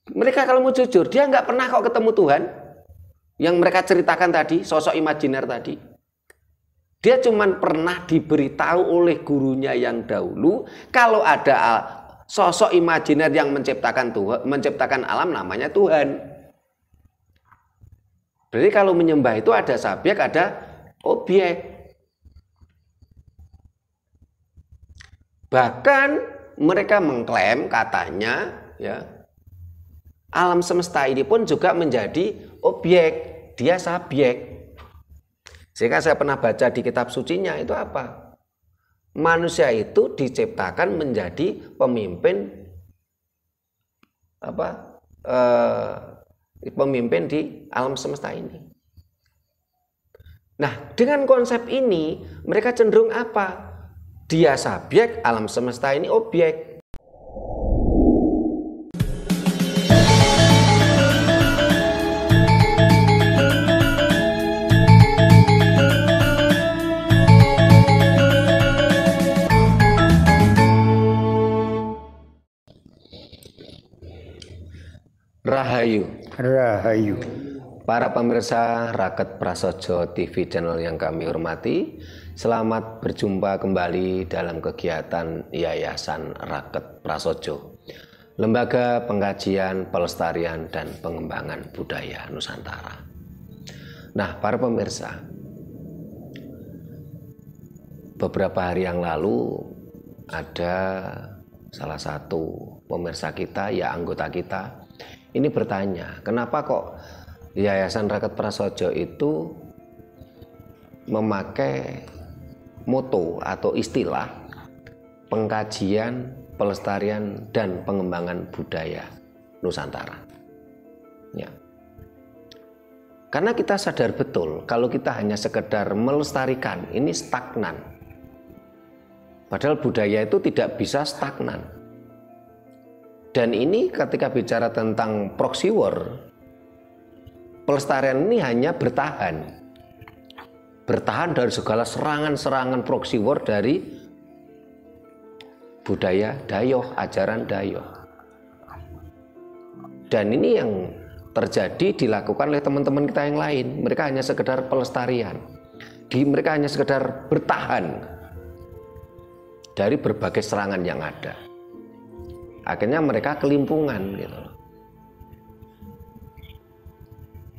Mereka kalau mau jujur, dia nggak pernah kok ketemu Tuhan. Yang mereka ceritakan tadi, sosok imajiner tadi. Dia cuma pernah diberitahu oleh gurunya yang dahulu, kalau ada sosok imajiner yang menciptakan Tuhan, menciptakan alam, namanya Tuhan. Berarti kalau menyembah itu ada subjek, ada objek. Bahkan mereka mengklaim katanya ya, alam semesta ini pun juga menjadi objek, dia subjek. Sehingga saya pernah baca di kitab sucinya itu apa? Manusia itu diciptakan menjadi pemimpin pemimpin di alam semesta ini. Nah, dengan konsep ini mereka cenderung apa? Dia subjek, alam semesta ini objek. Rahayu. Rahayu. Para pemirsa Raket Prasojo TV channel yang kami hormati, selamat berjumpa kembali dalam kegiatan Yayasan Raket Prasojo, Lembaga Pengkajian, Pelestarian, dan Pengembangan Budaya Nusantara. Nah, para pemirsa, beberapa hari yang lalu ada salah satu pemirsa kita, ya anggota kita, ini bertanya, kenapa kok Yayasan Raket Prasojo itu memakai moto atau istilah pengkajian, pelestarian, dan pengembangan budaya Nusantara. Ya. Karena kita sadar betul kalau kita hanya sekedar melestarikan, ini stagnan. Padahal budaya itu tidak bisa stagnan. Dan ini ketika bicara tentang proxy war, pelestarian ini hanya bertahan dari segala serangan-serangan proxy war dari budaya Dayoh, ajaran Dayoh. Dan ini yang terjadi dilakukan oleh teman-teman kita yang lain. Mereka hanya sekedar pelestarian, mereka hanya sekedar bertahan dari berbagai serangan yang ada. Akhirnya mereka kelimpungan gitu.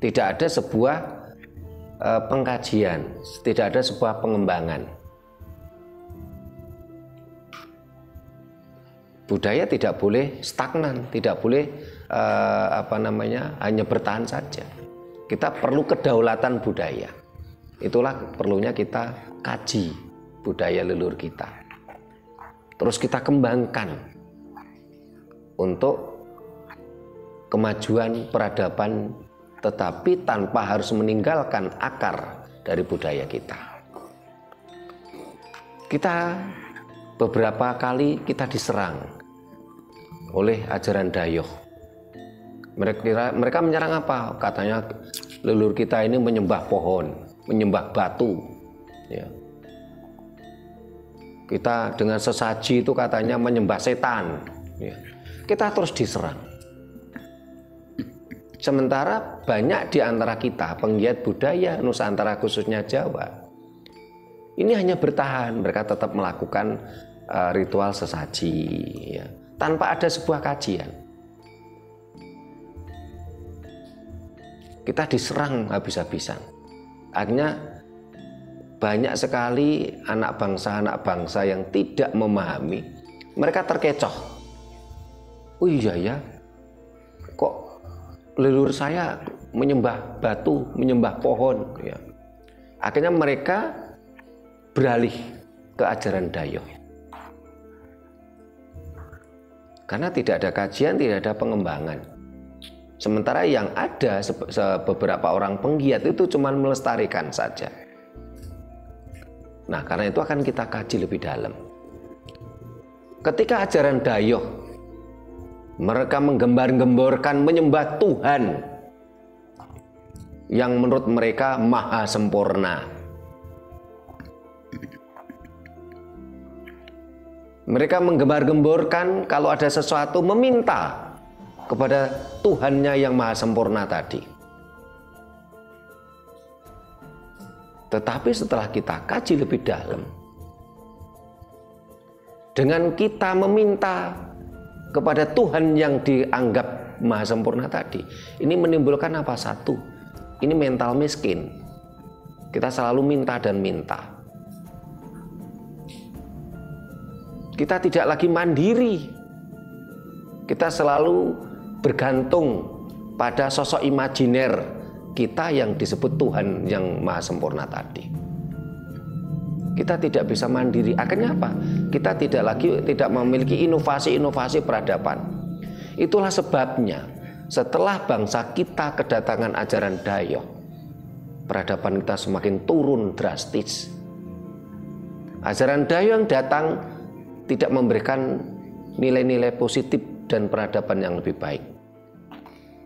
Tidak ada sebuah pengkajian, tidak ada sebuah pengembangan. Budaya tidak boleh stagnan, tidak boleh hanya bertahan saja. Kita perlu kedaulatan budaya. Itulah perlunya kita kaji budaya leluhur kita. Terus kita kembangkan untuk kemajuan peradaban, tetapi tanpa harus meninggalkan akar dari budaya kita. Kita beberapa kali kita diserang oleh ajaran Dayoh. Mereka menyerang apa? Katanya leluhur kita ini menyembah pohon, menyembah batu. Ya. Kita dengan sesaji itu katanya menyembah setan. Ya. Kita terus diserang. Sementara banyak di antara kita penggiat budaya Nusantara khususnya Jawa ini hanya bertahan, mereka tetap melakukan ritual sesaji ya, tanpa ada sebuah kajian. Kita diserang habis-habisan. Akhirnya banyak sekali anak bangsa yang tidak memahami, mereka terkecoh. Oh iya ya, kok leluhur saya menyembah batu, menyembah pohon ya. Akhirnya mereka beralih ke ajaran Dayoh. Karena tidak ada kajian, tidak ada pengembangan. Sementara yang ada beberapa orang penggiat itu cuma melestarikan saja. Nah, karena itu akan kita kaji lebih dalam. Ketika ajaran Dayoh mereka menggembar-gemborkan menyembah Tuhan yang menurut mereka maha sempurna. Mereka menggembar-gemborkan kalau ada sesuatu meminta kepada Tuhannya yang maha sempurna tadi. Tetapi setelah kita kaji lebih dalam, dengan kita meminta kepada Tuhan yang dianggap maha sempurna tadi, ini menimbulkan apa? Satu, ini mental miskin. Kita selalu minta dan minta. Kita tidak lagi mandiri. Kita selalu bergantung pada sosok imajiner kita yang disebut Tuhan yang maha sempurna tadi. Kita tidak bisa mandiri. Akhirnya apa? Kita tidak memiliki inovasi-inovasi peradaban. Itulah sebabnya setelah bangsa kita kedatangan ajaran Dayo, peradaban kita semakin turun drastis. Ajaran Dayo yang datang tidak memberikan nilai-nilai positif dan peradaban yang lebih baik.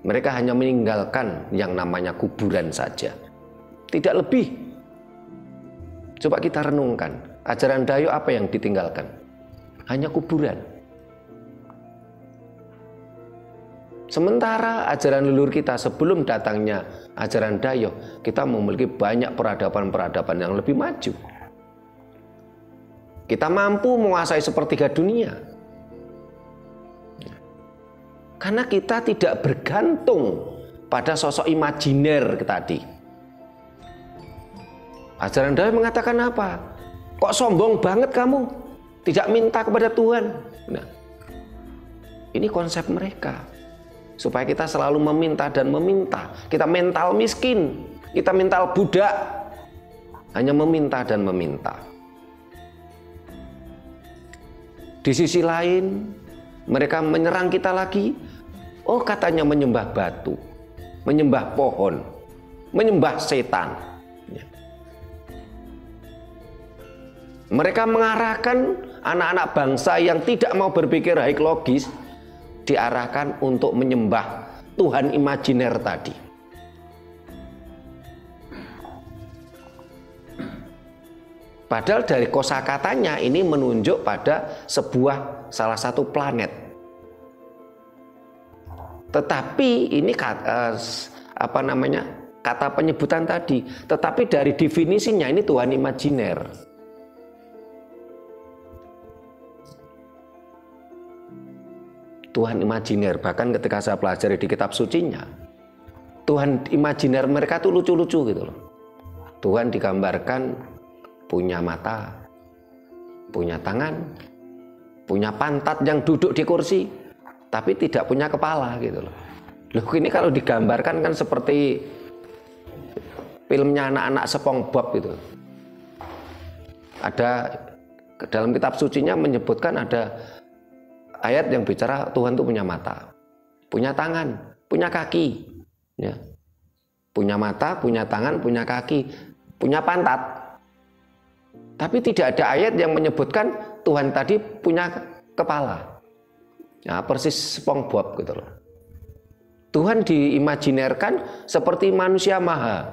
Mereka hanya meninggalkan yang namanya kuburan saja, tidak lebih. Coba kita renungkan, ajaran Dayo apa yang ditinggalkan? Hanya kuburan. Sementara ajaran leluhur kita sebelum datangnya ajaran Dayo, kita memiliki banyak peradaban-peradaban yang lebih maju. Kita mampu menguasai sepertiga dunia. Karena kita tidak bergantung pada sosok imajiner tadi. Ajaran Dayo mengatakan apa? Kok sombong banget kamu? Tidak minta kepada Tuhan. Nah, ini konsep mereka. Supaya kita selalu meminta dan meminta. Kita mental miskin. Kita mental budak. Hanya meminta dan meminta. Di sisi lain, mereka menyerang kita lagi. Oh, katanya menyembah batu, menyembah pohon, menyembah setan. Mereka mengarahkan anak-anak bangsa yang tidak mau berpikir baik logis, diarahkan untuk menyembah Tuhan imajiner tadi. Padahal dari kosakatanya ini menunjuk pada salah satu planet. Tetapi ini kata penyebutan tadi. Tetapi dari definisinya ini Tuhan imajiner. Tuhan imajiner, bahkan ketika saya pelajari di kitab sucinya, Tuhan imajiner mereka tuh lucu-lucu gitu loh. Tuhan digambarkan punya mata, punya tangan, punya pantat yang duduk di kursi, tapi tidak punya kepala gitu loh. Loh, ini kalau digambarkan kan seperti filmnya anak-anak SpongeBob gitu. Ada dalam kitab sucinya menyebutkan ada ayat yang bicara Tuhan itu punya mata, punya tangan, punya kaki, ya. Punya mata, punya tangan, punya kaki, punya pantat. Tapi tidak ada ayat yang menyebutkan Tuhan tadi punya kepala. Ya, persis SpongeBob gitu loh. Tuhan diimajinerkan seperti manusia maha.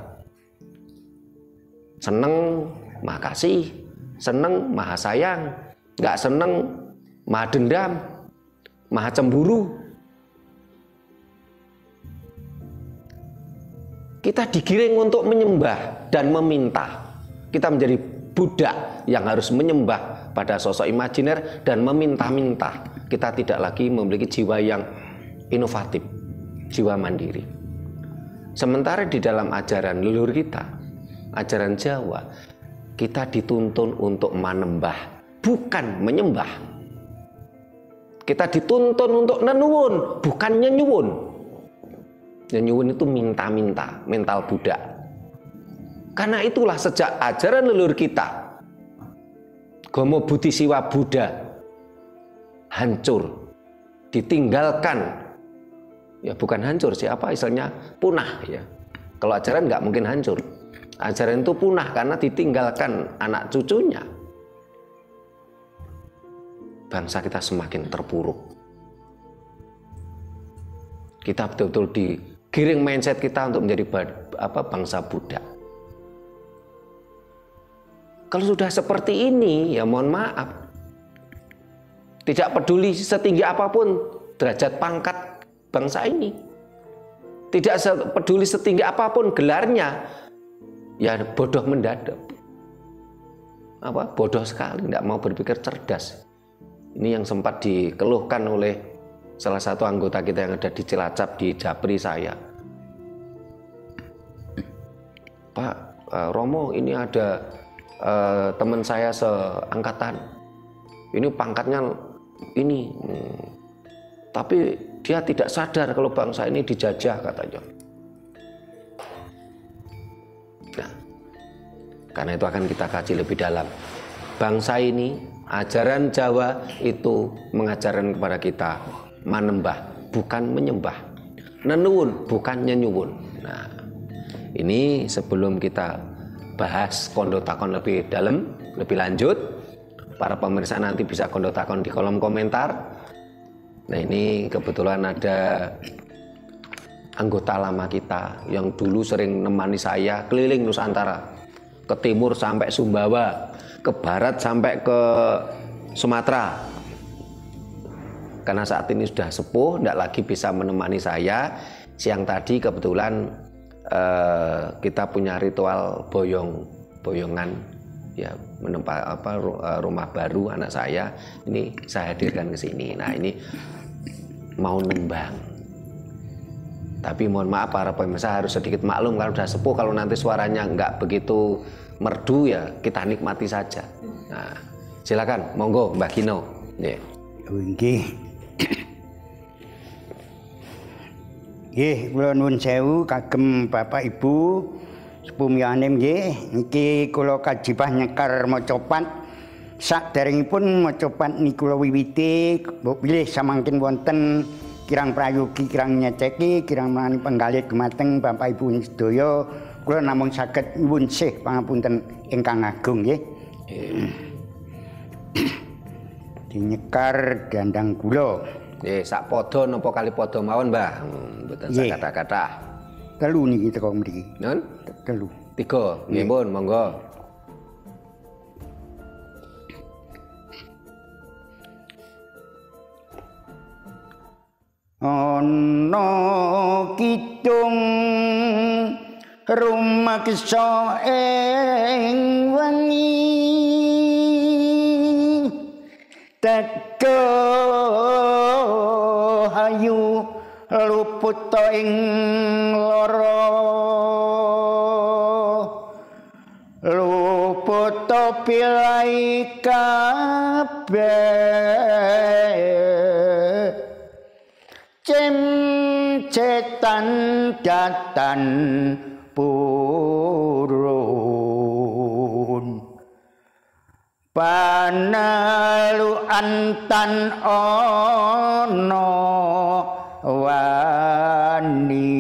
Seneng, maha kasih, seneng, maha sayang, nggak seneng, maha dendam, maha cemburu. Kita digiring untuk menyembah dan meminta. Kita menjadi budak yang harus menyembah pada sosok imajiner dan meminta-minta. Kita tidak lagi memiliki jiwa yang inovatif, jiwa mandiri. Sementara di dalam ajaran leluhur kita, ajaran Jawa, kita dituntun untuk menembah, bukan menyembah. Kita dituntun untuk nenuwun, bukan nyenyuwun. Nyenyuwun itu minta-minta, mental budak. Karena itulah sejak ajaran leluhur kita, Gomo Buddhi Siwa Buddha hancur, ditinggalkan. Ya bukan hancur, siapa istilahnya punah ya. Kalau ajaran nggak mungkin hancur. Ajaran itu punah karena ditinggalkan anak cucunya. Bangsa kita semakin terpuruk. Kita betul-betul digiring mindset kita untuk menjadi bangsa budak. Kalau sudah seperti ini, ya mohon maaf. Tidak peduli setinggi apapun derajat pangkat bangsa ini. Tidak peduli setinggi apapun gelarnya, ya bodoh mendadak. Bodoh sekali, tidak mau berpikir cerdas. Ini yang sempat dikeluhkan oleh salah satu anggota kita yang ada di Cilacap, di Japri saya. Pak Romo, ini ada teman saya seangkatan. Ini pangkatnya ini. Tapi dia tidak sadar kalau bangsa ini dijajah, katanya. Nah, karena itu akan kita kaji lebih dalam. Bangsa ini, ajaran Jawa itu mengajarkan kepada kita manembah, bukan menyembah. Nenuwun, bukan nyenyuwun. Nah, ini sebelum kita bahas kondo takon lebih dalam, lebih lanjut, para pemirsa nanti bisa kondo takon di kolom komentar. Nah, ini kebetulan ada anggota lama kita yang dulu sering nemani saya keliling Nusantara, ke timur sampai Sumbawa, ke barat sampai ke Sumatera. Karena saat ini sudah sepuh, tidak lagi bisa menemani saya. Siang tadi kebetulan kita punya ritual boyongan, ya, rumah baru anak saya. Ini saya hadirkan ke sini. Nah, ini mau nembang. Tapi mohon maaf para pemirsa, harus sedikit maklum kalau sudah sepuh, kalau nanti suaranya nggak begitu merdu, ya kita nikmati saja. Nah, silakan, monggo Mbak Gino. Yeah. Nggih. Nggih, kula nuwun sewu kagem Bapak Ibu sepuh miyanem nggih. Niki kula kajibah nyekar maca pat. Saderengipun maca pat niku kula wiwiti pilih samangkin wonten kirang prayogi, kirang nyeceki, kirang manani penggalih dumateng Bapak Ibu sedaya, kula namung saged nyuwun sih pangapunten ingkang agung nggih. Dinyekar dandang kula. Nggih, sak padha napa kali padha mawon, Mbah. Mboten sak kata-kata. Telu niki teko mriki. Nun? Telu. 3. Nggih, pun monggo. Ana kidung rumaksa ing wengi teka hayu luput ing lara luput pilai kabeh cetan datan purun panaluan tan ana wani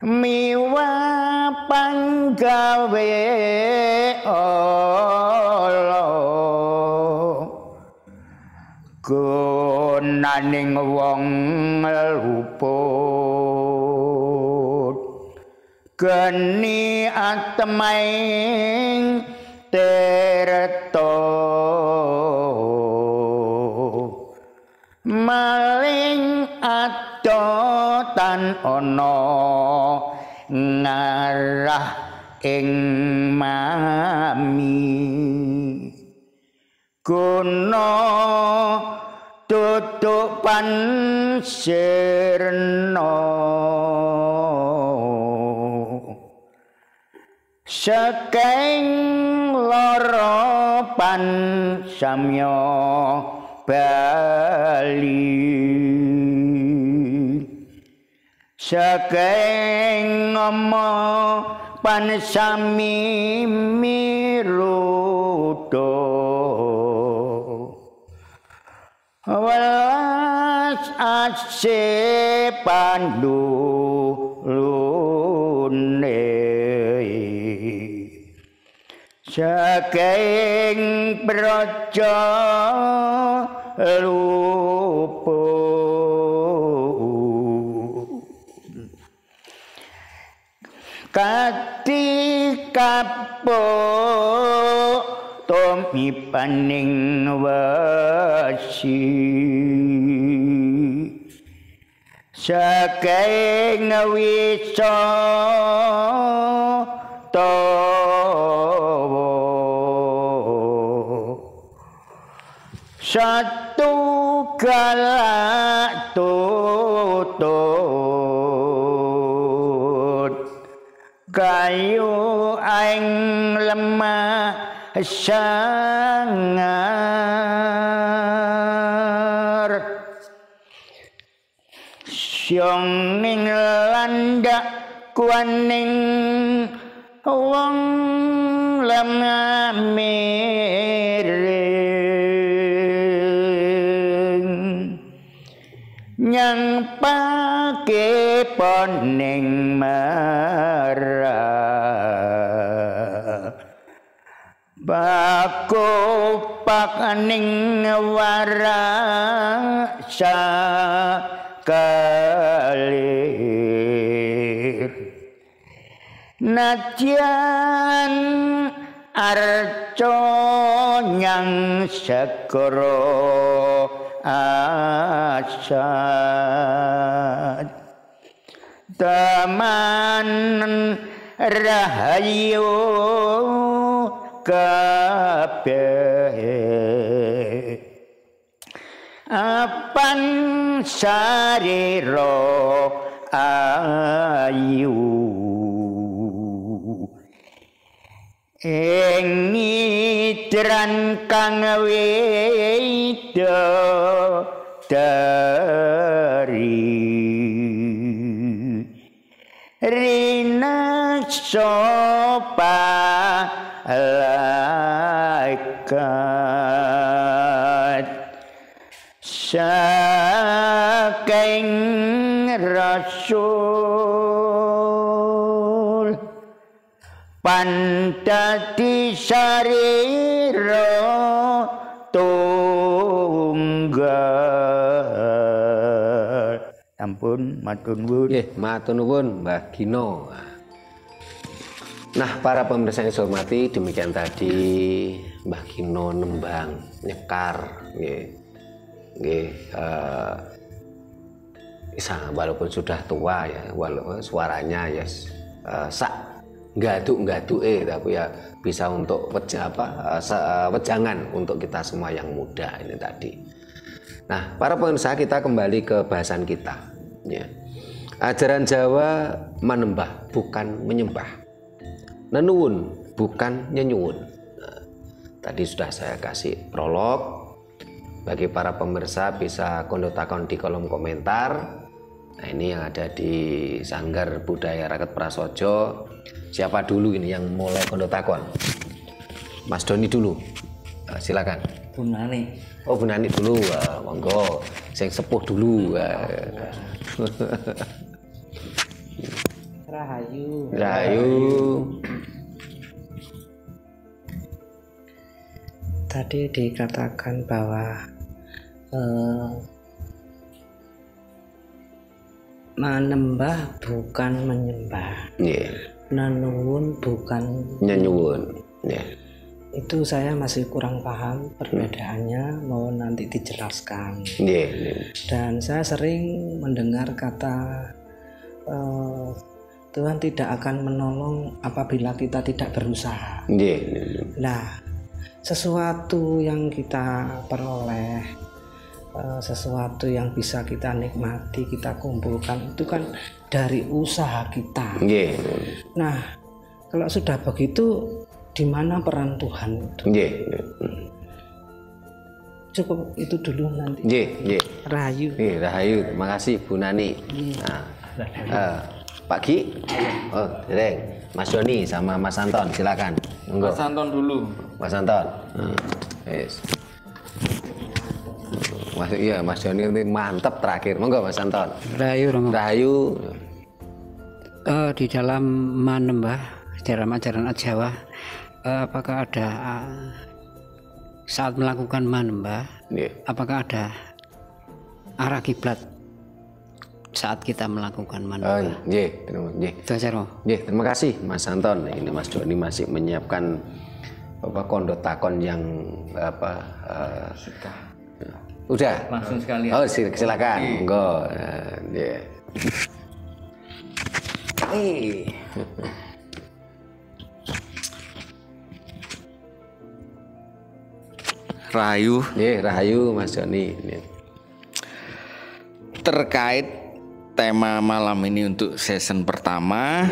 miwa panggawe gunaning wong luput geni atmaing tirta maling adotan ana ngarah ing mami guna duduk pansirna saking lara pansamya bali saking ngama pansami mirudo welas ase pandulune saking praja luput katikapo tomi paning wasi saking wisa tawa satu galak tutut kayu aing lemah sangar syong ning landak kuaning wong lemah miring nyang pake poning marah bako pakaning warang sakalir nadyan arca nyang segara asat taman rahayu kabeh apan sarira ayu ing nitran kang widodari rina sopa malaikat saking rasul pantati sarira tunggal. Ampun, matur nuwun. Nggih, matur nuwun Mbah Gino. Nah, para pemirsa yang saya hormati, demikian tadi Mbah Gino nembang, nyekar, walaupun sudah tua ya, walaupun suaranya ya sak gaduk tapi ya bisa untuk wejangan untuk kita semua yang muda ini tadi. Nah, para pemirsa, kita kembali ke bahasan kita. Ya. Ajaran Jawa menembah bukan menyembah, nenuwun bukan nyenyuwun. Nah, tadi sudah saya kasih prolog. Bagi para pemirsa bisa kontak di kolom komentar. Nah, ini yang ada di Sanggar Budaya Raket Prasojo. Siapa dulu ini yang mulai kontak? Mas Doni dulu. Silakan. Bu Nani. Oh, Bu Nani dulu. Monggo. Sing sepuh dulu. Rahayu. Tadi dikatakan bahwa menembah bukan menyembah. Yeah. Nenuwun bukan nyenyuwun. Yeah. Itu saya masih kurang paham perbedaannya, mau nanti dijelaskan. Dan saya sering mendengar kata Tuhan tidak akan menolong apabila kita tidak berusaha. Nah, sesuatu yang kita peroleh, sesuatu yang bisa kita nikmati, kita kumpulkan, itu kan dari usaha kita. Nah, kalau sudah begitu, di mana peran Tuhan itu? Cukup itu dulu nanti. Rahayu. Rahayu. Terima kasih Bu Nani. Nah, Pak Ki, Dereng, Mas Doni sama Mas Anton, silakan. Mas Anton dulu. Mas Anton. Yes. Mas Doni ini mantap terakhir. Monggo Mas Anton. Rahayu. Di dalam menembah, dalam ajaran Jawa, apakah ada saat melakukan menembah, apakah ada arah kiblat saat kita melakukan menembah? Terima kasih Mas Anton. Ini Mas Doni masih menyiapkan kondotakon yang udah langsung sekali. Oh, silakan. Monggo. Ya. Rahayu. Rahayu Mas Joni. Terkait tema malam ini untuk season pertama,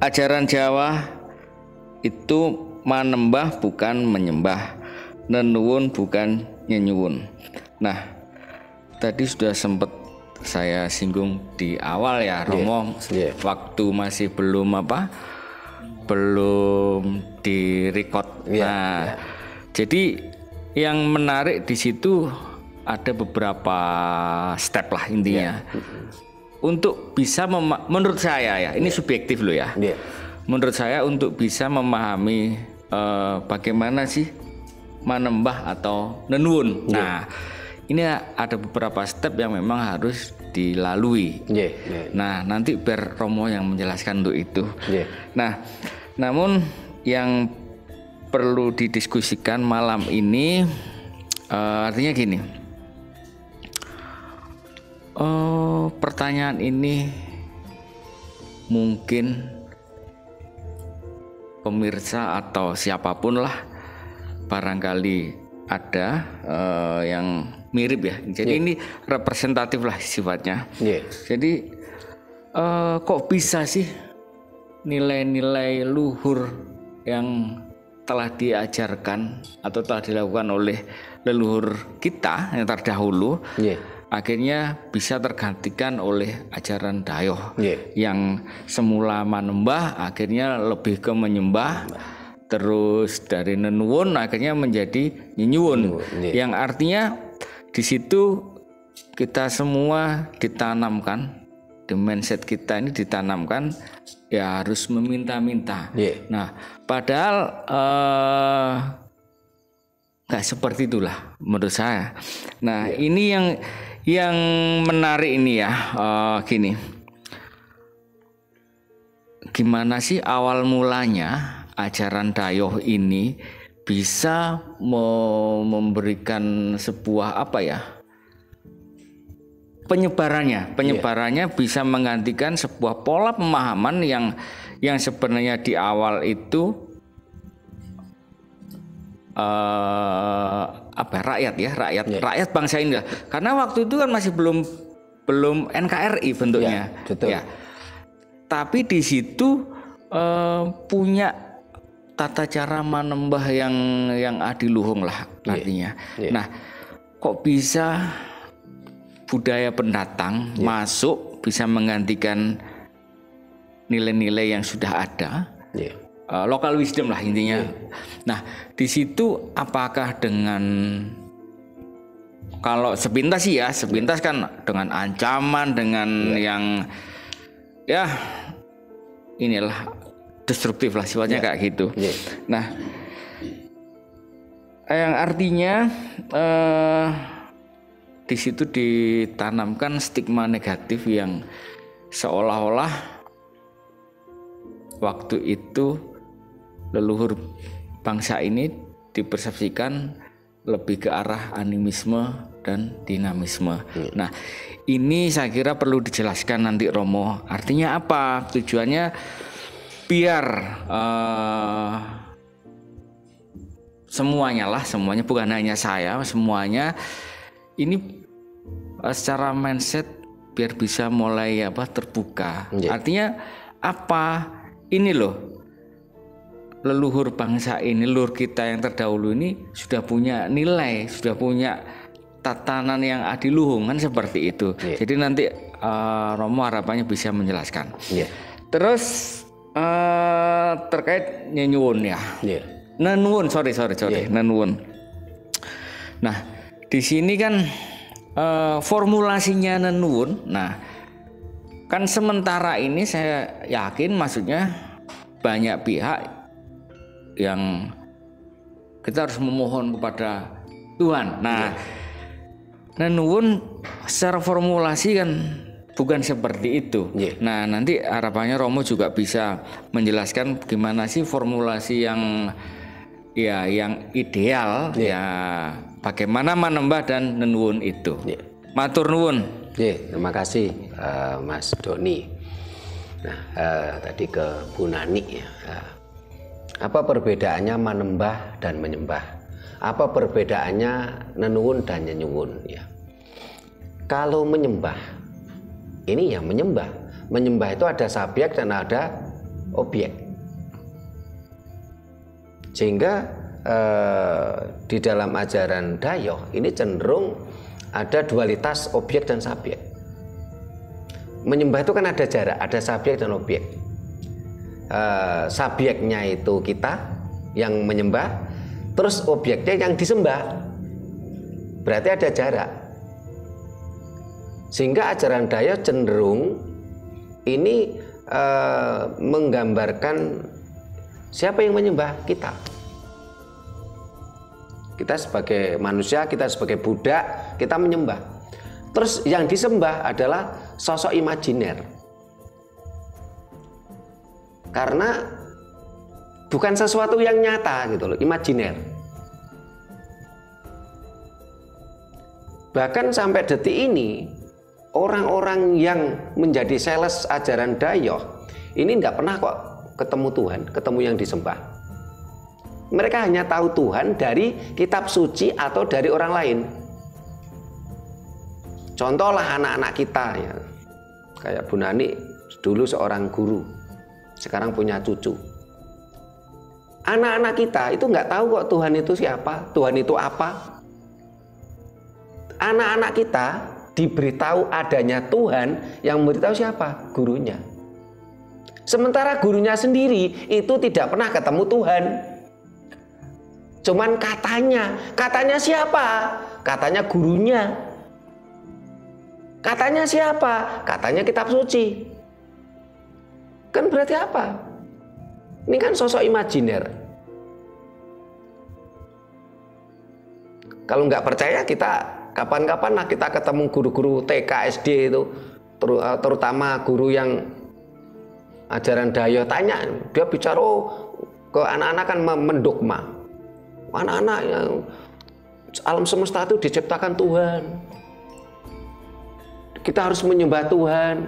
ajaran Jawa itu manembah bukan menyembah, nenuwun bukan nyenyuwun. Nah, tadi sudah sempat saya singgung di awal ya, Romo, waktu masih belum di-record. Jadi yang menarik di situ ada beberapa step lah intinya. Untuk bisa menurut saya ya, ini subjektif loh ya. Menurut saya untuk bisa memahami bagaimana sih manembah atau nenuwun. Nah, ini ada beberapa step yang memang harus dilalui. Nah, nanti biar Romo yang menjelaskan untuk itu. Nah, namun yang perlu didiskusikan malam ini artinya gini. Pertanyaan ini mungkin pemirsa atau siapapun lah barangkali ada yang mirip ya. Jadi ini representatif lah sifatnya. Jadi kok bisa sih nilai-nilai luhur yang telah diajarkan atau telah dilakukan oleh leluhur kita yang terdahulu akhirnya bisa tergantikan oleh ajaran Dayoh yang semula manembah akhirnya lebih ke menyembah, terus dari nenuwun akhirnya menjadi nyenyuwun, yang artinya di situ kita semua ditanamkan, di mindset kita ini ditanamkan ya harus meminta-minta. Nah, padahal nggak seperti itulah menurut saya. Nah, ini yang menarik ini ya, gini. Gimana sih awal mulanya ajaran Dayoh ini bisa memberikan sebuah penyebarannya bisa menggantikan sebuah pola pemahaman yang sebenarnya di awal itu rakyat bangsa ini lah. Karena waktu itu kan masih belum NKRI bentuknya. Ya. Tapi di situ punya tata cara manembah yang adiluhung lah artinya. Nah, kok bisa budaya pendatang masuk bisa menggantikan nilai-nilai yang sudah ada, local wisdom lah intinya. Nah, di situ apakah dengan, kalau sepintas sih ya, sepintas kan dengan ancaman, dengan yang ya inilah destruktif lah sifatnya kayak gitu. Nah, yang artinya di situ ditanamkan stigma negatif yang seolah-olah waktu itu leluhur bangsa ini dipersepsikan lebih ke arah animisme dan dinamisme. Nah, ini saya kira perlu dijelaskan nanti Romo. Artinya apa? Tujuannya biar semuanya bukan hanya saya, semuanya ini secara mindset biar bisa mulai terbuka. Artinya apa? Ini loh, leluhur bangsa ini, leluhur kita yang terdahulu ini sudah punya nilai, sudah punya tatanan yang adiluhung kan seperti itu. Jadi nanti Romo harapannya bisa menjelaskan. Terus terkait nyenyuwun ya. Nenuwun, sorry. Nenuwun. Nah, di sini kan formulasinya nenuwun. Nah, kan sementara ini saya yakin maksudnya banyak pihak yang kita harus memohon kepada Tuhan. Nah, nenuwun secara formulasi kan bukan seperti itu. Nah, nanti harapannya Romo juga bisa menjelaskan gimana sih formulasi yang ideal ya bagaimana manembah dan nenuwun itu. Matur nuwun. Terima kasih Mas Doni. Nah, tadi ke Bu Nani ya. Apa perbedaannya manembah dan menyembah? Apa perbedaannya nenuwun dan nyenyuwun ya? Kalau menyembah, ini ya menyembah. Menyembah itu ada subjek dan ada objek. Sehingga di dalam ajaran Dayoh ini cenderung ada dualitas objek dan subjek. Menyembah itu kan ada jarak, ada subjek dan objek. Subjeknya itu kita yang menyembah, terus objeknya yang disembah. Berarti ada jarak. Sehingga ajaran Dayoh cenderung ini menggambarkan siapa yang menyembah? Kita. Kita sebagai manusia, kita sebagai budak, kita menyembah. Terus yang disembah adalah sosok imajiner. Karena bukan sesuatu yang nyata gitu loh, imajiner. Bahkan sampai detik ini orang-orang yang menjadi sales ajaran Dayoh ini nggak pernah kok ketemu Tuhan, ketemu yang disembah. Mereka hanya tahu Tuhan dari kitab suci atau dari orang lain. Contohlah anak-anak kita ya, kayak Bu Nani dulu seorang guru, sekarang punya cucu. Anak-anak kita itu nggak tahu kok Tuhan itu siapa, Tuhan itu apa. Anak-anak kita diberitahu adanya Tuhan, yang memberitahu siapa? Gurunya. Sementara gurunya sendiri itu tidak pernah ketemu Tuhan. Cuman katanya siapa? Katanya gurunya. Katanya siapa? Katanya kitab suci. Kan berarti apa? Ini kan sosok imajiner. Kalau nggak percaya, kita kapan-kapan lah kita ketemu guru-guru TK, SD itu, terutama guru yang ajaran Dayoh, tanya, dia bicara ke anak-anak kan mendogma. Anak-anak yang alam semesta itu diciptakan Tuhan. Kita harus menyembah Tuhan.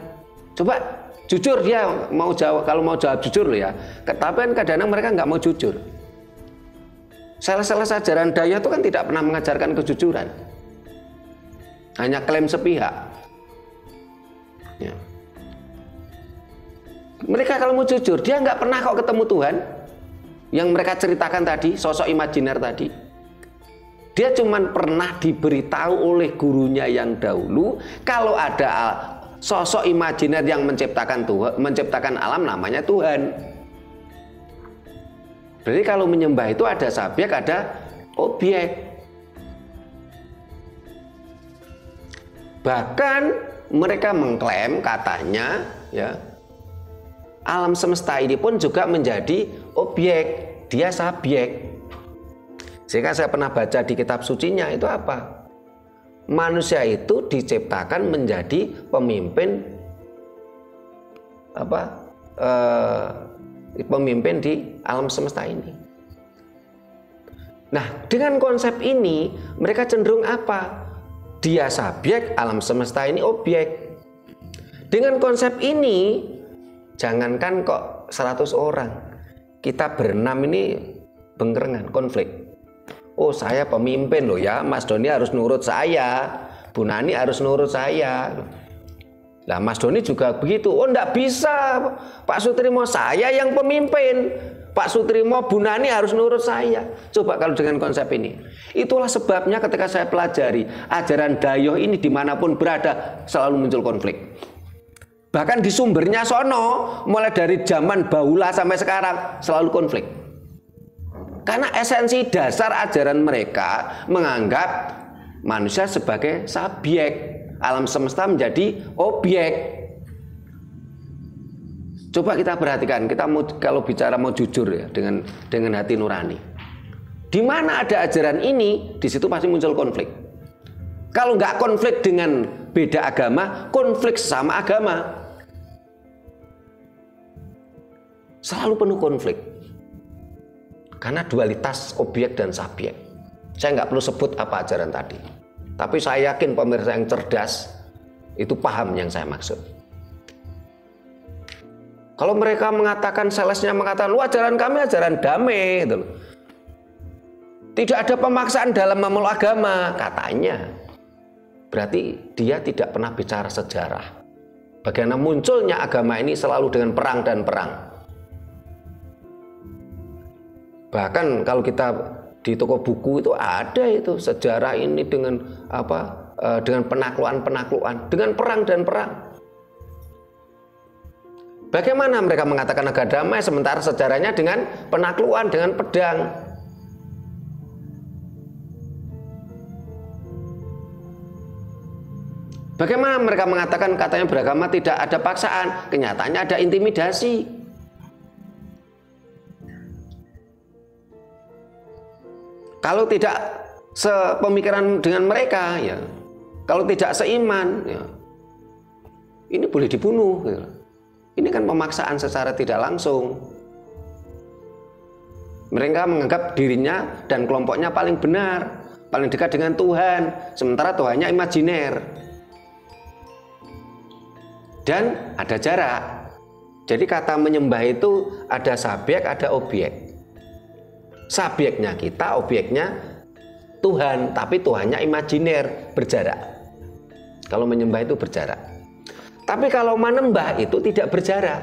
Coba jujur dia mau jawab, kalau mau jawab jujur loh ya. Tapi kan kadang-kadang mereka nggak mau jujur. Salah-salah ajaran Dayoh itu kan tidak pernah mengajarkan kejujuran. Hanya klaim sepihak. Ya. Mereka kalau mau jujur, dia nggak pernah kok ketemu Tuhan. Yang mereka ceritakan tadi, sosok imajiner tadi. Dia cuma pernah diberitahu oleh gurunya yang dahulu kalau ada sosok imajiner yang menciptakan Tuhan, menciptakan alam, namanya Tuhan. Berarti kalau menyembah itu ada subjek, ada objek. Bahkan mereka mengklaim katanya ya, alam semesta ini pun juga menjadi objek, dia subjek. Sehingga saya pernah baca di kitab sucinya itu apa? Manusia itu diciptakan menjadi pemimpin pemimpin di alam semesta ini. Nah, dengan konsep ini mereka cenderung apa? Dia subjek, alam semesta ini objek. Dengan konsep ini, jangankan kok 100 orang, kita berenam ini bengkerengan, konflik. Oh, saya pemimpin loh ya, Mas Doni harus nurut saya, Bu Nani harus nurut saya. Lah Mas Doni juga begitu. Oh, enggak bisa, Pak Sutrimo, saya yang pemimpin. Pak Sutrimo, Bu Nani harus nurut saya. Coba kalau dengan konsep ini. Itulah sebabnya ketika saya pelajari ajaran Dayoh ini dimanapun berada selalu muncul konflik. Bahkan di sumbernya sono, mulai dari zaman Bahula sampai sekarang selalu konflik. Karena esensi dasar ajaran mereka menganggap manusia sebagai subjek, alam semesta menjadi objek. Coba kita perhatikan, kita mau kalau bicara mau jujur ya dengan hati nurani. Di mana ada ajaran ini, di situ pasti muncul konflik. Kalau nggak konflik dengan beda agama, konflik sesama agama. Selalu penuh konflik. Karena dualitas objek dan subjek. Saya nggak perlu sebut apa ajaran tadi. Tapi saya yakin pemirsa yang cerdas itu paham yang saya maksud. Kalau mereka mengatakan, salesnya mengatakan, lu ajaran kami ajaran damai gitu loh. Tidak ada pemaksaan dalam memeluk agama, katanya. Berarti dia tidak pernah bicara sejarah. Bagaimana munculnya agama ini selalu dengan perang dan perang. Bahkan kalau kita di toko buku itu ada itu sejarah ini dengan dengan penaklukan, dengan perang dan perang. Bagaimana mereka mengatakan agama damai sementara sejarahnya dengan penaklukan, dengan pedang? Bagaimana mereka mengatakan katanya beragama tidak ada paksaan, kenyataannya ada intimidasi. Kalau tidak sepemikiran dengan mereka, ya, kalau tidak seiman, ya, ini boleh dibunuh. Ya. Ini kan pemaksaan secara tidak langsung. Mereka menganggap dirinya dan kelompoknya paling benar, paling dekat dengan Tuhan, sementara Tuhannya imajiner. Dan ada jarak. Jadi kata menyembah itu ada subjek, ada objek. Subjeknya kita, objeknya Tuhan, tapi Tuhannya imajiner, berjarak. Kalau menyembah itu berjarak. Tapi kalau menembah itu tidak berjarak.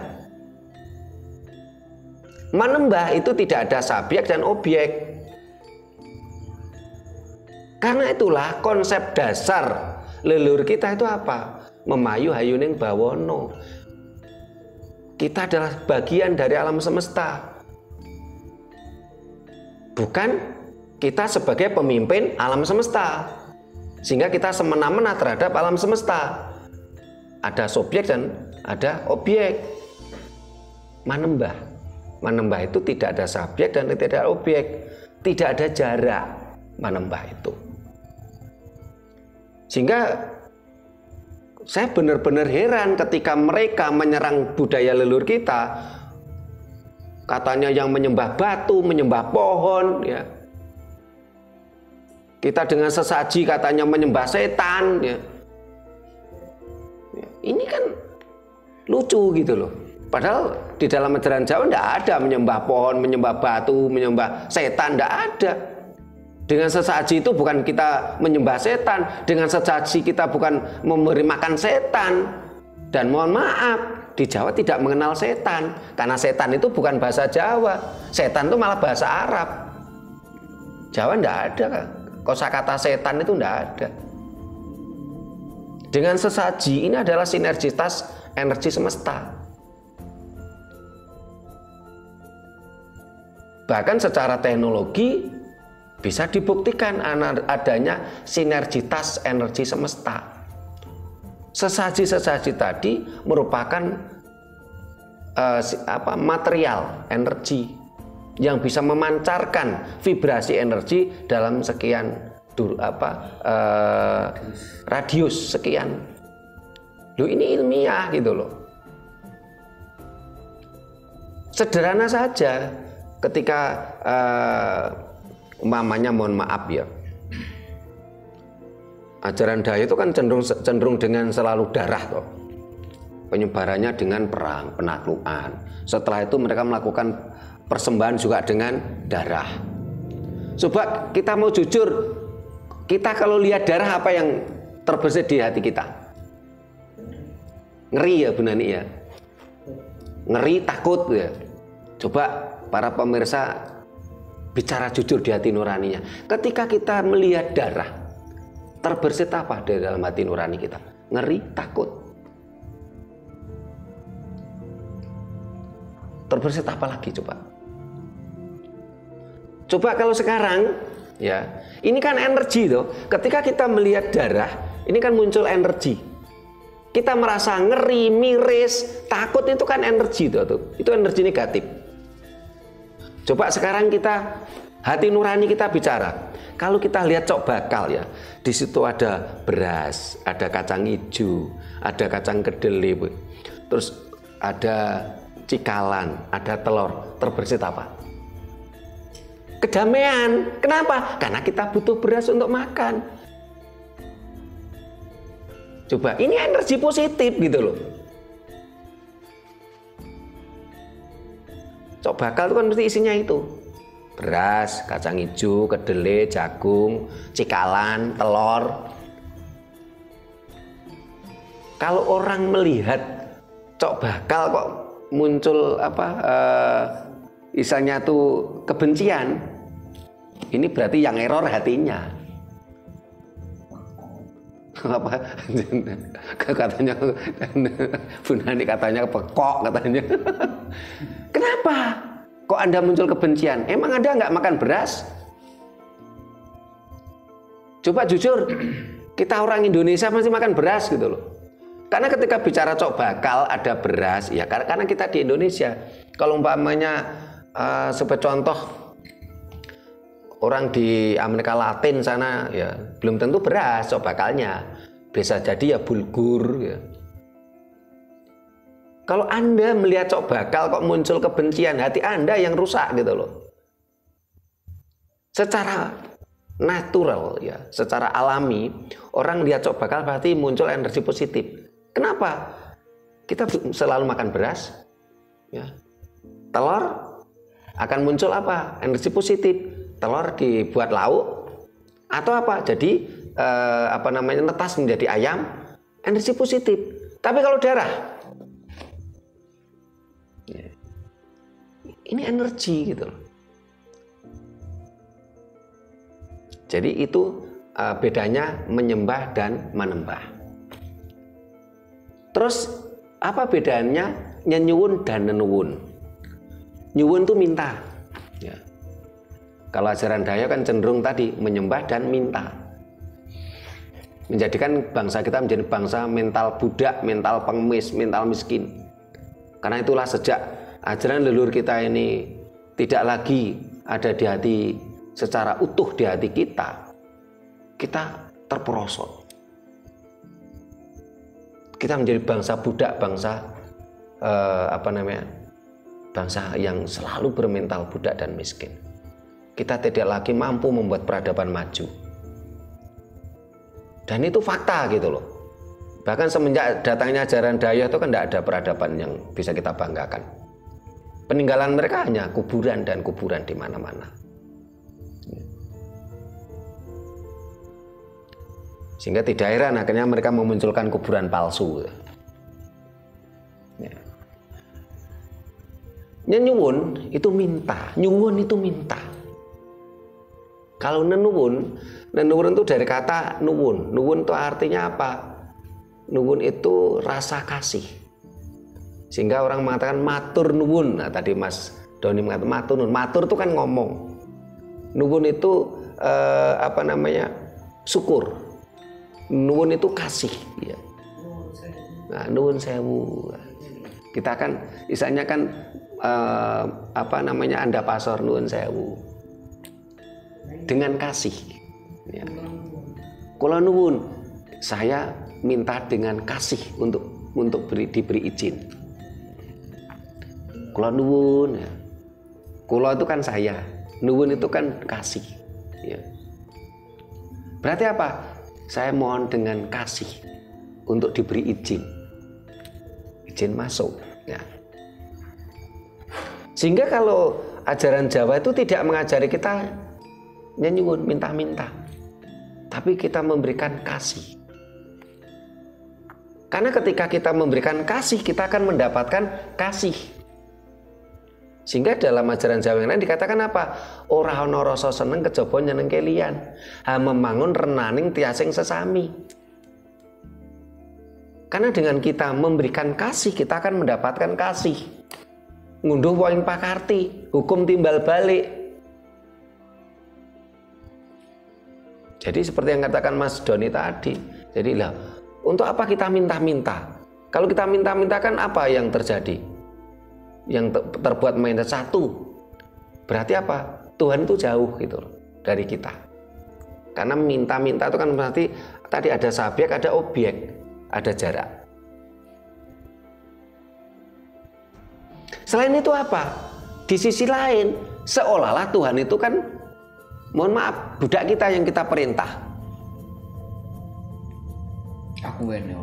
Menembah itu tidak ada subjek dan objek. Karena itulah konsep dasar leluhur kita itu apa? Memayu hayuning bawono. Kita adalah bagian dari alam semesta. Bukan kita sebagai pemimpin alam semesta, sehingga kita semena-mena terhadap alam semesta. Ada subjek dan ada objek. Manembah itu tidak ada subjek dan tidak ada objek, tidak ada jarak manembah itu. Sehingga saya benar-benar heran ketika mereka menyerang budaya leluhur kita. Katanya yang menyembah batu, menyembah pohon, ya. Kita dengan sesaji katanya menyembah setan, ya. Ini kan lucu gitu loh. Padahal di dalam ajaran Jawa tidak ada menyembah pohon, menyembah batu, menyembah setan, tidak ada. Dengan sesaji itu bukan kita menyembah setan, dengan sesaji kita bukan memberi makan setan. Dan mohon maaf, di Jawa tidak mengenal setan, karena setan itu bukan bahasa Jawa. Setan itu malah bahasa Arab. Jawa tidak ada kosakata setan, itu tidak ada. Dengan sesaji ini adalah sinergitas energi semesta. Bahkan secara teknologi bisa dibuktikan adanya sinergitas energi semesta. Sesaji-sesaji tadi merupakan material energi yang bisa memancarkan vibrasi energi dalam sekian radius sekian. Loh, ini ilmiah gitu loh. Sederhana saja ketika umpamanya mohon maaf ya, ajaran Daya itu kan cenderung dengan selalu darah toh. Penyebarannya dengan perang, penaklukan. Setelah itu mereka melakukan persembahan juga dengan darah. Coba kita mau jujur, kita kalau lihat darah apa yang terbesit di hati kita? Ngeri ya Bu Nani ya. Ngeri, takut ya. Coba para pemirsa bicara jujur di hati nuraninya. Ketika kita melihat darah, terbersit apa di dalam hati nurani kita? Ngeri, takut. Terbersit apa lagi coba? Coba kalau sekarang ya, ini kan energi tuh. Ketika kita melihat darah, ini kan muncul energi. Kita merasa ngeri, miris, takut, itu kan energi tuh. Itu energi negatif. Coba sekarang kita hati nurani kita bicara. Kalau kita lihat cok bakal ya, di situ ada beras, ada kacang hijau, ada kacang kedelai, terus ada cikalan, ada telur, terbersit apa? kedamaian. Kenapa? Karena kita butuh beras untuk makan. Coba, ini energi positif gitu loh. Cok bakal itu kan mesti isinya itu. Beras, kacang hijau, kedelai, jagung, cikalan, telur. Kalau orang melihat cok bakal kok muncul isanya tuh kebencian, ini berarti yang error hatinya. Apa katanya Bu Nani katanya pekok katanya. Kenapa kok Anda muncul kebencian? Emang Anda nggak makan beras? Coba jujur, kita orang Indonesia masih makan beras gitu loh. Karena ketika bicara cok bakal ada beras, ya karena kita di Indonesia. Kalau umpamanya sebagai contoh orang di Amerika Latin sana ya belum tentu beras cok bakalnya, bisa jadi ya bulgur ya. Kalau Anda melihat cok bakal kok muncul kebencian, hati Anda yang rusak gitu loh. Secara natural ya, secara alami orang lihat cok bakal berarti muncul energi positif. Kenapa? Kita selalu makan beras ya. Telur akan muncul apa? Energi positif. Telur dibuat lauk atau apa? Jadi netas menjadi ayam, energi positif. Tapi kalau darah, ini energi gitu loh. Jadi itu bedanya menyembah dan menembah. Terus apa bedanya nyenyuwun dan nenuwun? Nyuwun itu minta. Ya. Kalau ajaran Dayak kan cenderung tadi menyembah dan minta. Menjadikan bangsa kita menjadi bangsa mental budak, mental pengemis, mental miskin. Karena itulah sejak ajaran leluhur kita ini tidak lagi ada di hati secara utuh di hati kita, kita terperosok. Kita menjadi bangsa budak, bangsa bangsa yang selalu bermental budak dan miskin. Kita tidak lagi mampu membuat peradaban maju. Dan itu fakta gitu loh. Bahkan semenjak datangnya ajaran Dayak itu kan tidak ada peradaban yang bisa kita banggakan. Peninggalan mereka hanya kuburan dan kuburan di mana-mana. Sehingga tidak heran akhirnya mereka memunculkan kuburan palsu. Ya. Nyuwun itu minta, nyuwun itu minta. Kalau nenuwun itu dari kata nuwun. Nuwun itu artinya apa? Nuwun itu rasa kasih. Sehingga orang mengatakan matur nuwun. Nah, tadi Mas Doni mengatakan matur nuwun. Matur itu kan ngomong. Nuwun itu syukur. Nuwun itu kasih. Ya. Nah, nuwun sewu. Kita kan istilahnya kan anda pasor nuwun sewu. Dengan kasih. Ya. Kula nuwun, saya minta dengan kasih untuk diberi izin. Kula nuwun, ya. Kula itu kan saya, nuwun itu kan kasih. Ya. Berarti apa? Saya mohon dengan kasih untuk diberi izin masuk. Ya. Sehingga kalau ajaran Jawa itu tidak mengajari kita nyuwun, minta-minta, tapi kita memberikan kasih. Karena ketika kita memberikan kasih, kita akan mendapatkan kasih. Sehingga dalam ajaran Jawa yang lain dikatakan apa? Ora ana rasa seneng kejaba nyeneng kelian. Ha membangun renaning tiasing sesami. Karena dengan kita memberikan kasih, kita akan mendapatkan kasih. Ngunduh poin pakarti, hukum timbal balik. Jadi seperti yang katakan Mas Doni tadi. Jadi lah, untuk apa kita minta-minta? Kalau kita minta-minta kan apa yang terjadi? Yang terbuat mindset satu, berarti apa? Tuhan itu jauh gitu loh dari kita. Karena minta-minta itu kan berarti tadi ada subjek, ada objek, ada jarak. Selain itu apa? Di sisi lain seolah-olah Tuhan itu kan, mohon maaf, budak kita yang kita perintah. Aku ini.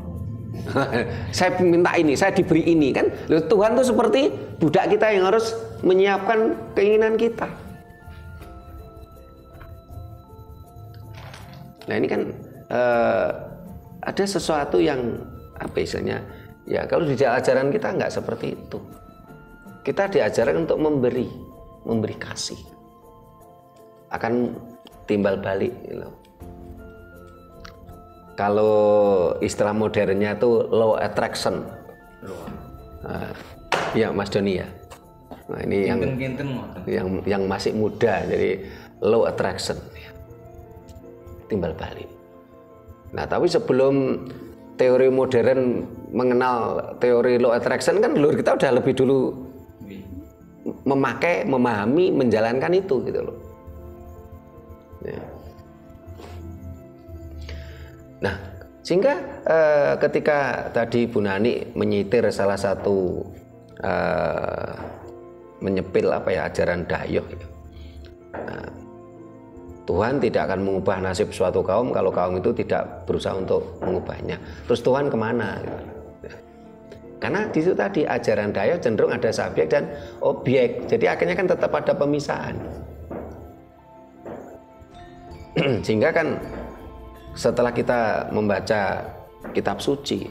Saya minta ini, saya diberi ini kan. Loh, Tuhan tuh seperti budak kita yang harus menyiapkan keinginan kita. Nah ini kan ada sesuatu yang apa istilahnya? Ya kalau di ajaran kita nggak seperti itu. Kita diajarkan untuk memberi kasih. Akan timbal balik. Gitu. Kalau istilah modernnya itu law attraction. Ya Mas Doni ya. Nah ini yang masih muda, jadi law attraction. Timbal balik. Nah tapi sebelum teori modern mengenal teori law attraction kan leluhur kita udah lebih dulu memakai, memahami, menjalankan itu gitu loh. Ya. Nah, sehingga ketika tadi Bu Nani menyitir salah satu menyepil apa ya ajaran Dayoh, nah, Tuhan tidak akan mengubah nasib suatu kaum kalau kaum itu tidak berusaha untuk mengubahnya. Terus Tuhan kemana? Gitu. Karena di situ tadi ajaran Dayoh cenderung ada subjek dan objek, jadi akhirnya kan tetap ada pemisahan. Sehingga kan setelah kita membaca kitab suci,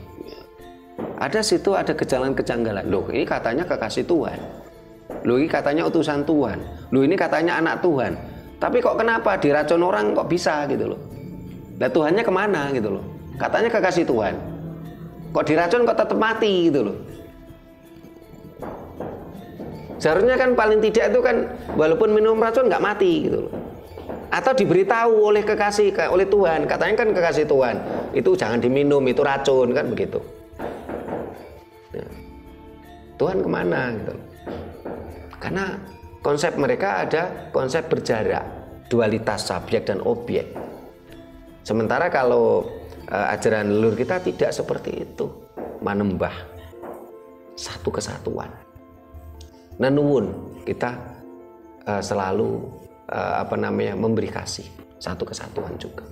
ada situ ada kejanggalan-kejanggalan. Loh, ini katanya kekasih Tuhan. Loh, ini katanya utusan Tuhan. Loh, ini katanya anak Tuhan. Tapi kok kenapa diracun orang kok bisa gitu loh? Nah, Tuhannya kemana gitu loh? Katanya kekasih Tuhan. Kok diracun kok tetap mati gitu loh? Seharusnya kan paling tidak itu kan walaupun minum racun nggak mati gitu loh. Atau diberitahu oleh kekasih, oleh Tuhan, katanya kan kekasih Tuhan, itu jangan diminum, itu racun kan begitu. Ya. Tuhan kemana gitu? Karena konsep mereka ada konsep berjarak, dualitas subjek dan objek. Sementara kalau ajaran leluhur kita tidak seperti itu, manembah satu kesatuan. Nenuwun kita selalu memberi kasih, satu kesatuan juga.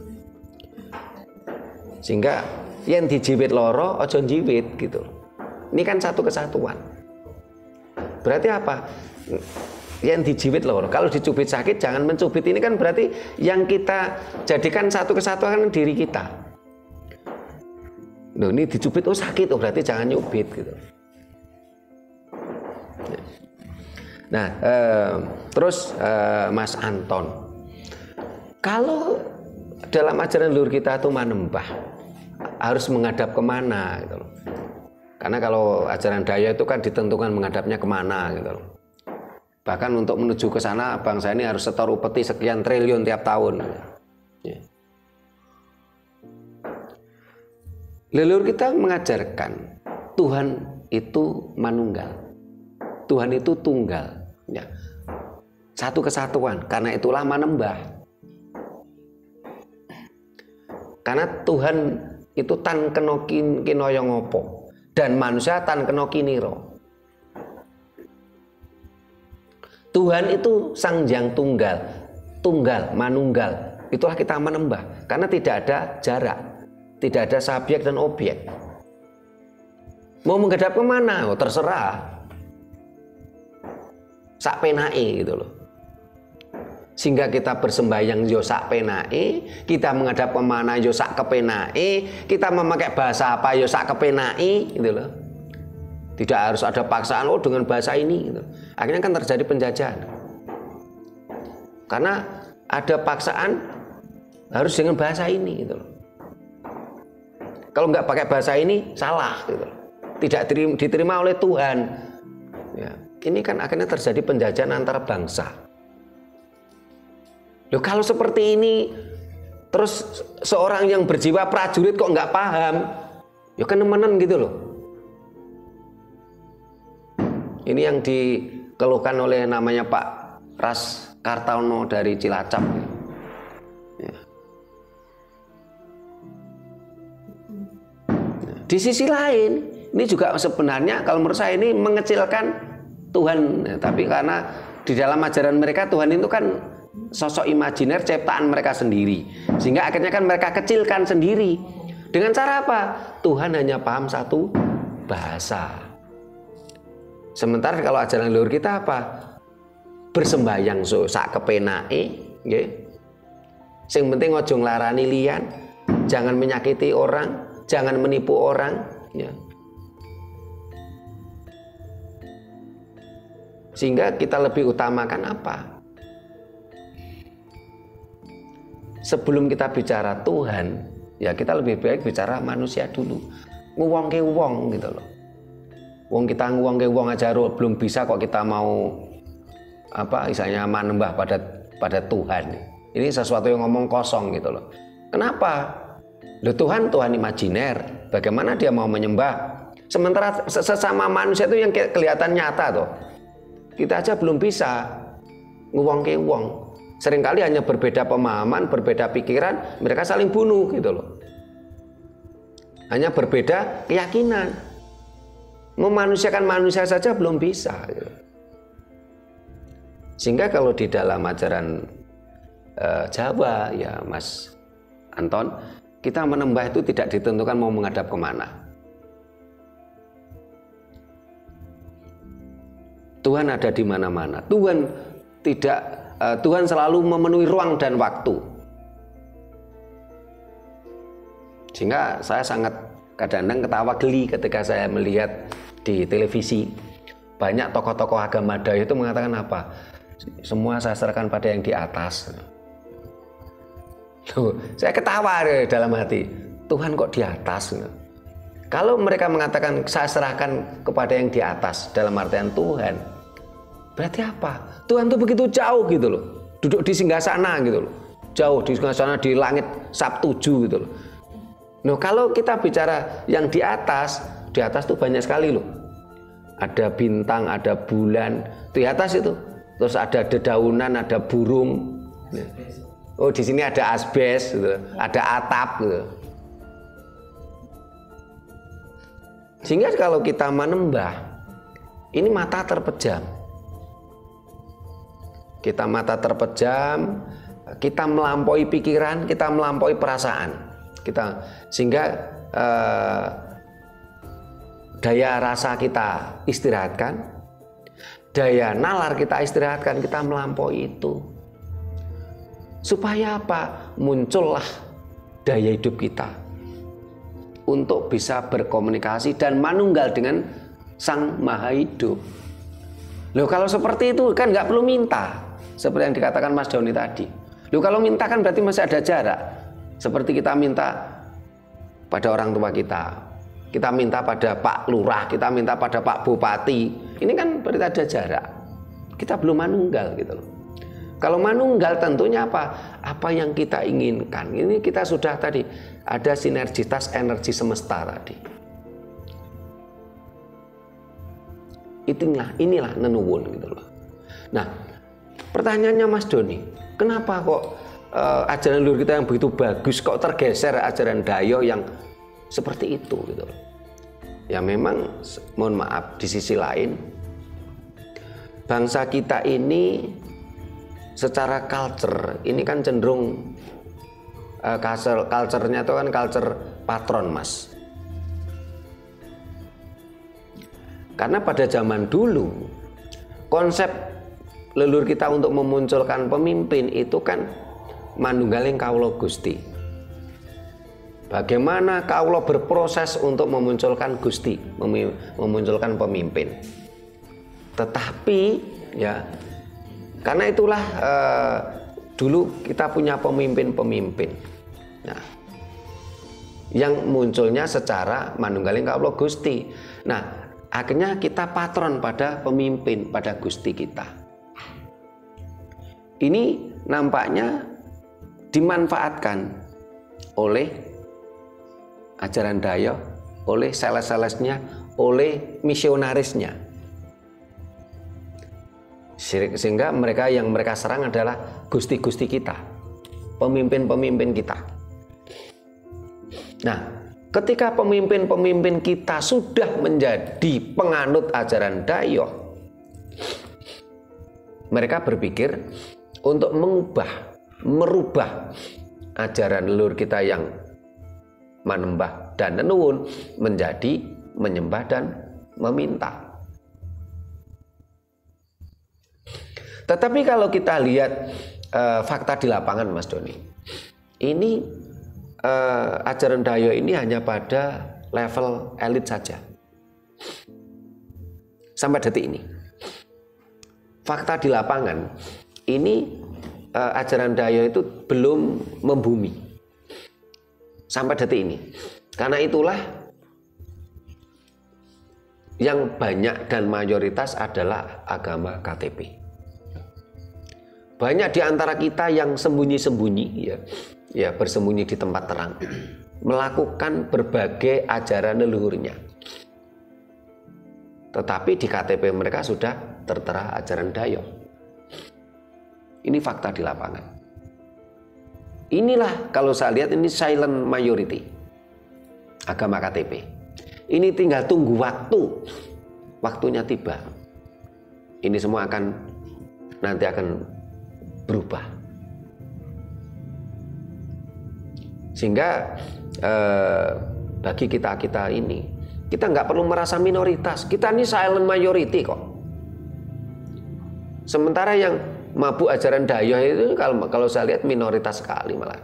Sehingga yang dijiwit loro ojo jiwit gitu. Ini kan satu kesatuan. Berarti apa? Yang dijiwit loro. Kalau dicubit sakit jangan mencubit. Ini kan berarti yang kita jadikan satu kesatuan kan diri kita. Loh, ini dicubit oh sakit, oh berarti jangan nyubit gitu. Nah, terus Mas Anton, kalau dalam ajaran leluhur kita itu manembah, harus menghadap kemana gitu loh. Karena kalau ajaran Dayoh itu kan ditentukan menghadapnya kemana gitu loh. Bahkan untuk menuju ke sana bangsa ini harus setor upeti sekian triliun tiap tahun. Ya. Leluhur kita mengajarkan Tuhan itu manunggal, Tuhan itu tunggal. Ya. Satu kesatuan, karena itulah manembah. Karena Tuhan itu tan kena kinaya ngopo dan manusia tan kena kiniro. Tuhan itu Sang Hyang Tunggal, tunggal, manunggal. Itulah kita menembah karena tidak ada jarak, tidak ada subjek dan objek. Mau menghadap kemana? Oh, terserah. Sak penake gitu loh. Sehingga kita bersembahyang yo sak penake, kita menghadap kemana yo sak kepenake, kita memakai bahasa apa yo sak kepenake gitu loh. Tidak harus ada paksaan oh dengan bahasa ini gitu. Akhirnya kan terjadi penjajahan. Karena ada paksaan harus dengan bahasa ini gitu loh. Kalau nggak pakai bahasa ini salah gitu loh. Tidak diterima oleh Tuhan. Ya. Ini kan akhirnya terjadi penjajahan antara bangsa. Loh, kalau seperti ini, terus seorang yang berjiwa prajurit kok nggak paham, ya kan nemenan gitu loh. Ini yang dikeluhkan oleh namanya Pak Ras Kartono dari Cilacap. Ya. Di sisi lain, ini juga sebenarnya kalau menurut saya ini mengecilkan Tuhan. Tapi karena di dalam ajaran mereka Tuhan itu kan sosok imajiner ciptaan mereka sendiri, sehingga akhirnya kan mereka kecilkan sendiri. Dengan cara apa? Tuhan hanya paham satu bahasa. Sementara kalau ajaran leluhur kita apa? Bersembayang so sak kepenake, nggih. Sing penting ojo nglarani liyan, jangan menyakiti orang, jangan menipu orang, ya. Sehingga kita lebih utamakan apa? Sebelum kita bicara Tuhan, ya kita lebih baik bicara manusia dulu. Nguwongke wong gitu loh. Wong kita nguwongke wong aja belum bisa kok kita mau apa misalnya manembah pada Tuhan. Ini sesuatu yang ngomong kosong gitu loh. Kenapa? Loh Tuhan imajiner. Bagaimana dia mau menyembah? Sementara sesama manusia itu yang kelihatan nyata toh. Kita aja belum bisa nguwongke wong. Seringkali hanya berbeda pemahaman, berbeda pikiran, mereka saling bunuh gitu loh. Hanya berbeda keyakinan. Memanusiakan manusia saja belum bisa gitu. Sehingga kalau di dalam ajaran Jawa ya Mas Anton, kita menembah itu tidak ditentukan mau menghadap kemana. Tuhan ada di mana-mana. Tuhan selalu memenuhi ruang dan waktu. Sehingga saya sangat kadang-kadang ketawa geli ketika saya melihat di televisi banyak tokoh-tokoh agama Dayak itu mengatakan apa? Semua saya serahkan pada yang di atas. Loh, saya ketawa dalam hati. Tuhan kok di atas? Kalau mereka mengatakan saya serahkan kepada yang di atas dalam artian Tuhan, berarti apa? Tuhan itu begitu jauh gitu loh. Duduk di singgasana gitu loh. Jauh di singgasana di langit Sabtuju gitu loh. Nah, kalau kita bicara yang di atas tuh banyak sekali loh. Ada bintang, ada bulan di atas itu. Terus ada dedaunan, ada burung. Oh, di sini ada asbes gitu. Ada atap gitu. Sehingga kalau kita menembah, ini mata terpejam. Kita mata terpejam, kita melampaui pikiran, kita melampaui perasaan. Sehingga daya rasa kita istirahatkan, daya nalar kita istirahatkan, kita melampaui itu. Supaya apa? Muncullah daya hidup kita untuk bisa berkomunikasi dan manunggal dengan Sang Maha Hidup. Loh, kalau seperti itu kan nggak perlu minta, seperti yang dikatakan Mas Doni tadi. Loh, kalau minta kan berarti masih ada jarak. Seperti kita minta pada orang tua kita minta pada Pak Lurah, kita minta pada Pak Bupati. Ini kan berarti ada jarak. Kita belum manunggal gitu loh. Kalau manunggal tentunya apa? Apa yang kita inginkan. Ini kita sudah tadi ada sinergitas energi semesta tadi. Inilah nenuwun gitu loh. Nah, pertanyaannya Mas Doni, kenapa kok ajaran leluhur kita yang begitu bagus kok tergeser ajaran Dayak yang seperti itu gitu loh. Ya memang mohon maaf, di sisi lain bangsa kita ini secara culture ini kan cenderung culture-nya itu kan culture patron, Mas. Karena pada zaman dulu konsep leluhur kita untuk memunculkan pemimpin itu kan manunggaling kawula Gusti. Bagaimana kawula berproses untuk memunculkan Gusti, memunculkan pemimpin. Tetapi ya karena itulah dulu kita punya pemimpin-pemimpin. Nah, yang munculnya secara manunggaling kawula Gusti. Nah, akhirnya kita patron pada pemimpin, pada Gusti kita. Ini nampaknya dimanfaatkan oleh ajaran Dayak, oleh seles-selesnya, oleh misionarisnya. Sehingga yang mereka serang adalah gusti-gusti kita, pemimpin-pemimpin kita. Nah, ketika pemimpin-pemimpin kita sudah menjadi penganut ajaran Dayak, mereka berpikir untuk merubah ajaran leluhur kita yang manembah dan nenuwun menjadi menyembah dan meminta. Tetapi kalau kita lihat fakta di lapangan, Mas Doni, ini ajaran Dayo ini hanya pada level elit saja sampai detik ini. Fakta di lapangan ini ajaran Dayo itu belum membumi sampai detik ini. Karena itulah yang banyak dan mayoritas adalah agama KTP. Banyak di antara kita yang sembunyi-sembunyi, ya bersembunyi di tempat terang, melakukan berbagai ajaran leluhurnya. Tetapi di KTP mereka sudah tertera ajaran Dayo. Ini fakta di lapangan. Inilah kalau saya lihat ini silent majority agama KTP. Ini tinggal tunggu waktunya tiba. Ini semua nanti akan berubah. Sehingga bagi kita ini, kita nggak perlu merasa minoritas. Kita ini silent majority kok. Sementara yang mabuk ajaran Dayo itu kalau saya lihat minoritas sekali malah.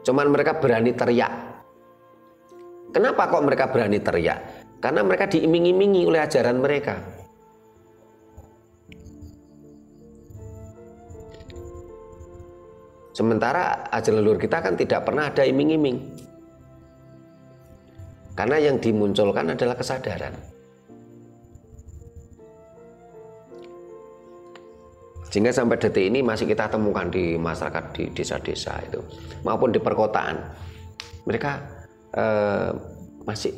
Cuman mereka berani teriak. Kenapa kok mereka berani teriak? Karena mereka diiming-imingi oleh ajaran mereka. Sementara ajaran leluhur kita kan tidak pernah ada iming-iming. Karena yang dimunculkan adalah kesadaran. Sehingga sampai detik ini masih kita temukan di masyarakat di desa-desa itu maupun di perkotaan. Mereka masih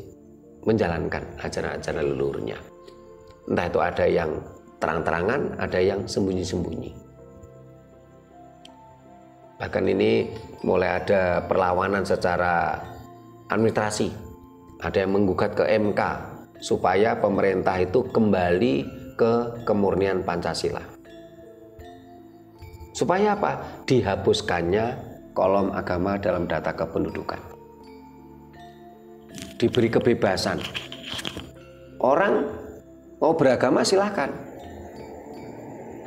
menjalankan ajaran-ajaran leluhurnya. Entah itu ada yang terang-terangan, ada yang sembunyi-sembunyi. Bahkan ini mulai ada perlawanan secara administrasi. Ada yang menggugat ke MK supaya pemerintah itu kembali ke kemurnian Pancasila. Supaya apa? Dihapuskannya kolom agama dalam data kependudukan. Diberi kebebasan. Orang mau beragama silahkan.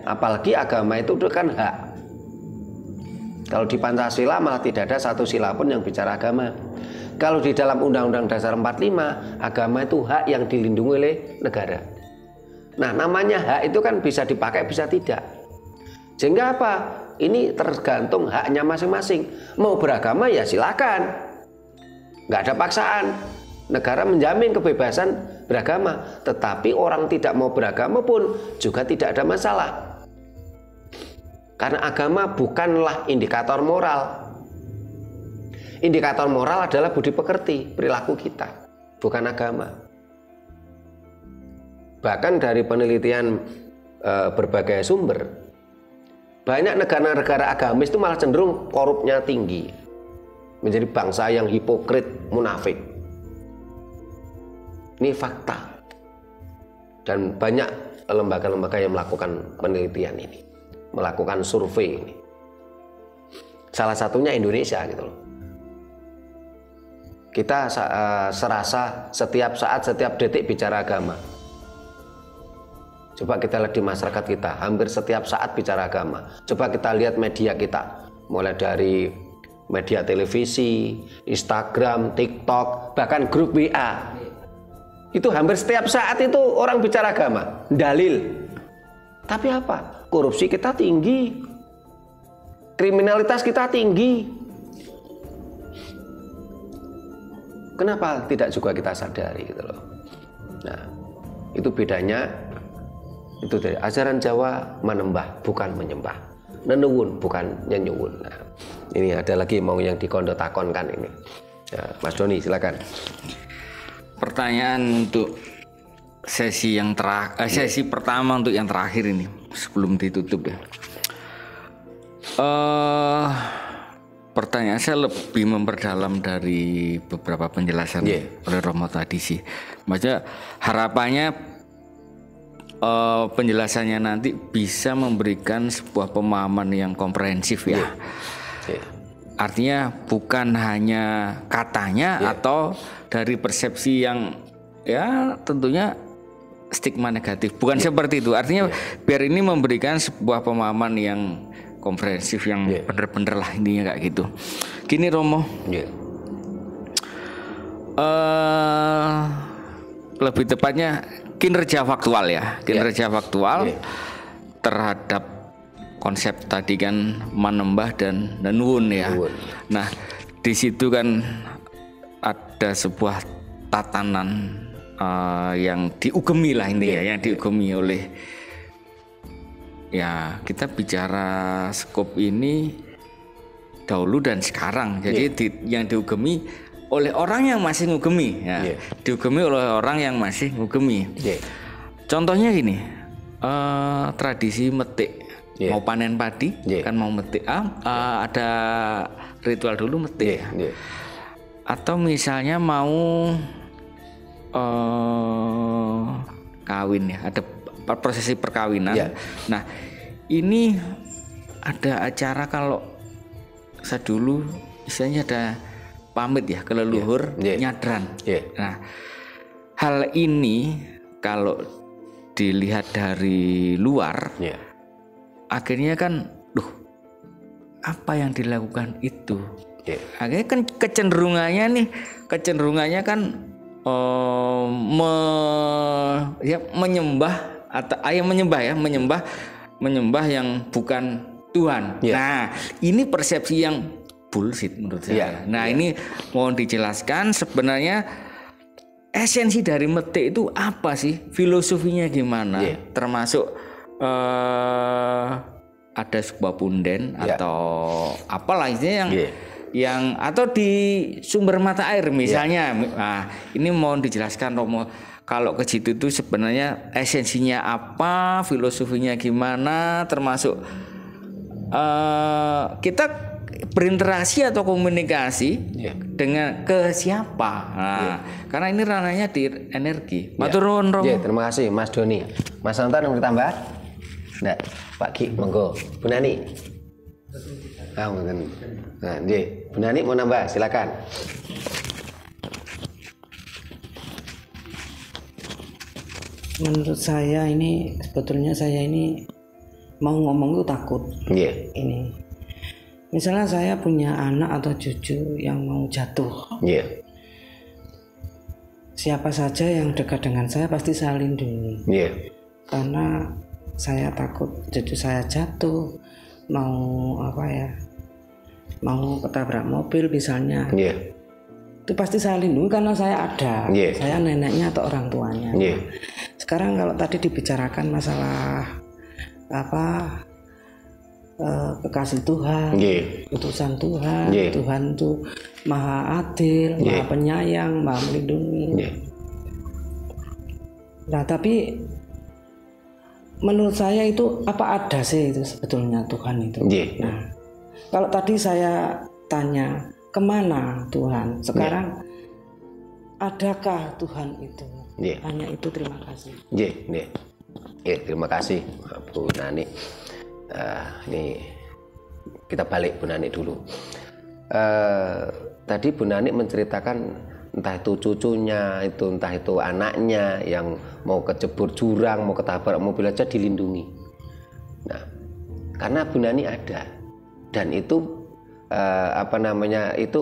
Apalagi agama itu kan hak. Kalau di Pancasila malah tidak ada satu sila pun yang bicara agama. Kalau di dalam Undang-Undang Dasar 45, agama itu hak yang dilindungi oleh negara. Nah, namanya hak itu kan bisa dipakai, bisa tidak. Sehingga apa? Ini tergantung haknya masing-masing. Mau beragama ya silakan. Nggak ada paksaan. Negara menjamin kebebasan beragama. Tetapi orang tidak mau beragama pun juga tidak ada masalah. Karena agama bukanlah indikator moral. Indikator moral adalah budi pekerti, perilaku kita, bukan agama. Bahkan dari penelitian berbagai sumber, banyak negara-negara agamis itu malah cenderung korupnya tinggi, menjadi bangsa yang hipokrit, munafik. Ini fakta. Dan banyak lembaga-lembaga yang melakukan penelitian ini, melakukan survei ini. Salah satunya Indonesia gitu loh. Kita serasa setiap saat, setiap detik bicara agama. Coba kita lihat di masyarakat kita, hampir setiap saat bicara agama. Coba kita lihat media kita, mulai dari media televisi, Instagram, TikTok, bahkan grup WA. Itu hampir setiap saat itu orang bicara agama, dalil. Tapi apa? Korupsi kita tinggi, kriminalitas kita tinggi. Kenapa tidak juga kita sadari gitu loh. Nah, itu bedanya. Itu dari ajaran Jawa menembah bukan menyembah, nenuwun bukan nyenyuwun. Nah, ini ada lagi mau yang dikondotakonkan ini. Ya, Mas Doni silakan. Pertanyaan untuk sesi yang sesi pertama untuk yang terakhir ini sebelum ditutup ya. Pertanyaan saya lebih memperdalam dari beberapa penjelasan oleh Romo tadi sih. Maksudnya harapannya penjelasannya nanti bisa memberikan sebuah pemahaman yang komprehensif ya. Artinya bukan hanya katanya atau dari persepsi yang ya tentunya stigma negatif, bukan seperti itu. Artinya biar ini memberikan sebuah pemahaman yang komprehensif yang bener-bener lah intinya kayak gitu. Gini Romo, lebih tepatnya kinerja faktual ya, kinerja faktual terhadap konsep tadi kan manembah dan nuwun ya. Nah di situ kan ada sebuah tatanan yang diugemi lah intinya, yang diugemi oleh ya kita bicara skop ini dahulu dan sekarang. Jadi yang diugemi oleh orang yang masih ngugemi ya. Diugemi oleh orang yang masih ngugemi. Contohnya gini, tradisi metik mau panen padi kan mau metik ada ritual dulu metik atau misalnya mau kawin ya, ada prosesi perkawinan. Nah ini ada acara kalau saya dulu misalnya ada pamit ya ke leluhur nyadran. Nah hal ini kalau dilihat dari luar akhirnya kan apa yang dilakukan itu akhirnya kan kecenderungannya kan menyembah atau menyembah yang bukan Tuhan. Nah ini persepsi yang bullshit menurut saya. Nah ini mohon dijelaskan sebenarnya esensi dari metik itu apa sih, filosofinya gimana, termasuk ada sebuah punden atau apalah istilahnya yang atau di sumber mata air misalnya. Nah ini mohon dijelaskan Romo, kalau ke situ itu sebenarnya esensinya apa, filosofinya gimana, termasuk kita berinteraksi atau komunikasi dengan ke siapa. Nah, karena ini ranahnya di energi. Matur nuwun Romo. Terima kasih Mas Doni. Mas Anton yang bertambah? Nggak, Pak Ki, monggo. Bu Nani. Mungkin. Nah, Bu Nani mau nambah, silakan. Menurut saya ini sebetulnya saya ini mau ngomong itu takut. Ini misalnya saya punya anak atau cucu yang mau jatuh. Siapa saja yang dekat dengan saya pasti saya lindungi. Karena saya takut cucu saya jatuh, mau mau ketabrak mobil misalnya. Itu pasti saya lindungi karena saya ada. Saya neneknya atau orang tuanya. Sekarang kalau tadi dibicarakan masalah kekasih Tuhan, utusan Tuhan, Tuhan itu maha adil, maha penyayang, maha melindungi. Nah tapi menurut saya itu apa ada sih itu sebetulnya Tuhan itu. Nah kalau tadi saya tanya kemana Tuhan, sekarang adakah Tuhan itu? Hanya itu, terima kasih. Terima kasih Bu Nani. Ini kita balik Bu Nani dulu. Tadi Bu Nani menceritakan entah itu cucunya, entah itu anaknya yang mau kecebur jurang, mau ketabrak mobil aja dilindungi. Nah, karena Bu Nani ada dan itu itu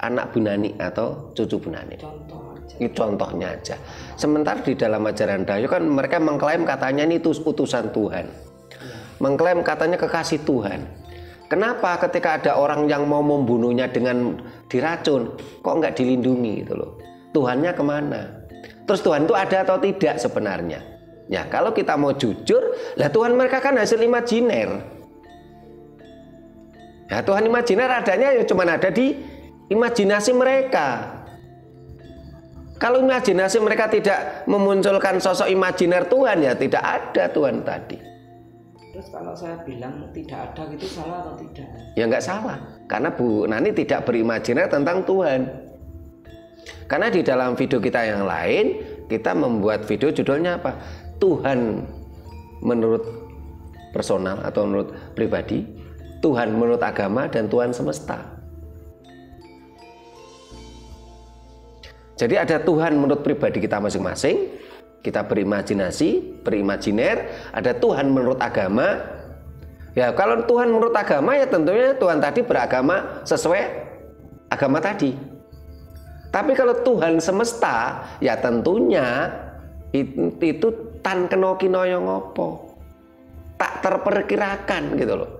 anak Bu Nani atau cucu Bu Nani. Ini contohnya aja. Sementara di dalam ajaran Dayo kan mereka mengklaim katanya ini utusan Tuhan. Mengklaim katanya kekasih Tuhan. Kenapa ketika ada orang yang mau membunuhnya dengan diracun, kok nggak dilindungi gitu loh? Tuhannya kemana? Terus Tuhan itu ada atau tidak sebenarnya? Ya kalau kita mau jujur, lah Tuhan mereka kan hasil imajiner. Ya Tuhan imajiner adanya ya cuma ada di imajinasi mereka. Kalau imajinasi mereka tidak memunculkan sosok imajiner Tuhan, ya tidak ada Tuhan tadi. Terus kalau saya bilang tidak ada gitu salah atau tidak? Ya nggak salah, karena Bu Nani tidak berimajiner tentang Tuhan. Karena di dalam video kita yang lain, kita membuat video judulnya apa? Tuhan menurut personal atau menurut pribadi, Tuhan menurut agama, dan Tuhan semesta. Jadi ada Tuhan menurut pribadi kita masing-masing, kita berimajinasi, berimajiner. Ada Tuhan menurut agama. Ya kalau Tuhan menurut agama ya tentunya Tuhan tadi beragama sesuai agama tadi. Tapi kalau Tuhan semesta ya tentunya itu tan kena kinaya ngopo, tak terperkirakan gitu loh.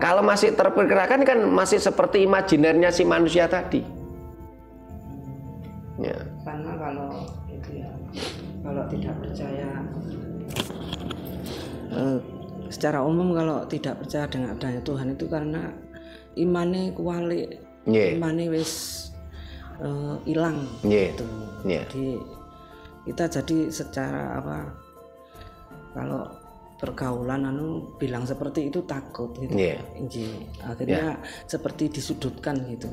Kalau masih terperkirakan kan masih seperti imajinernya si manusia tadi. Ya. Karena kalau itu ya, kalau tidak percaya secara umum, kalau tidak percaya dengan adanya Tuhan itu karena imane kuali, imane wis hilang gitu. Jadi kita jadi secara apa, kalau pergaulan bilang seperti itu takut gitu. Akhirnya seperti disudutkan gitu.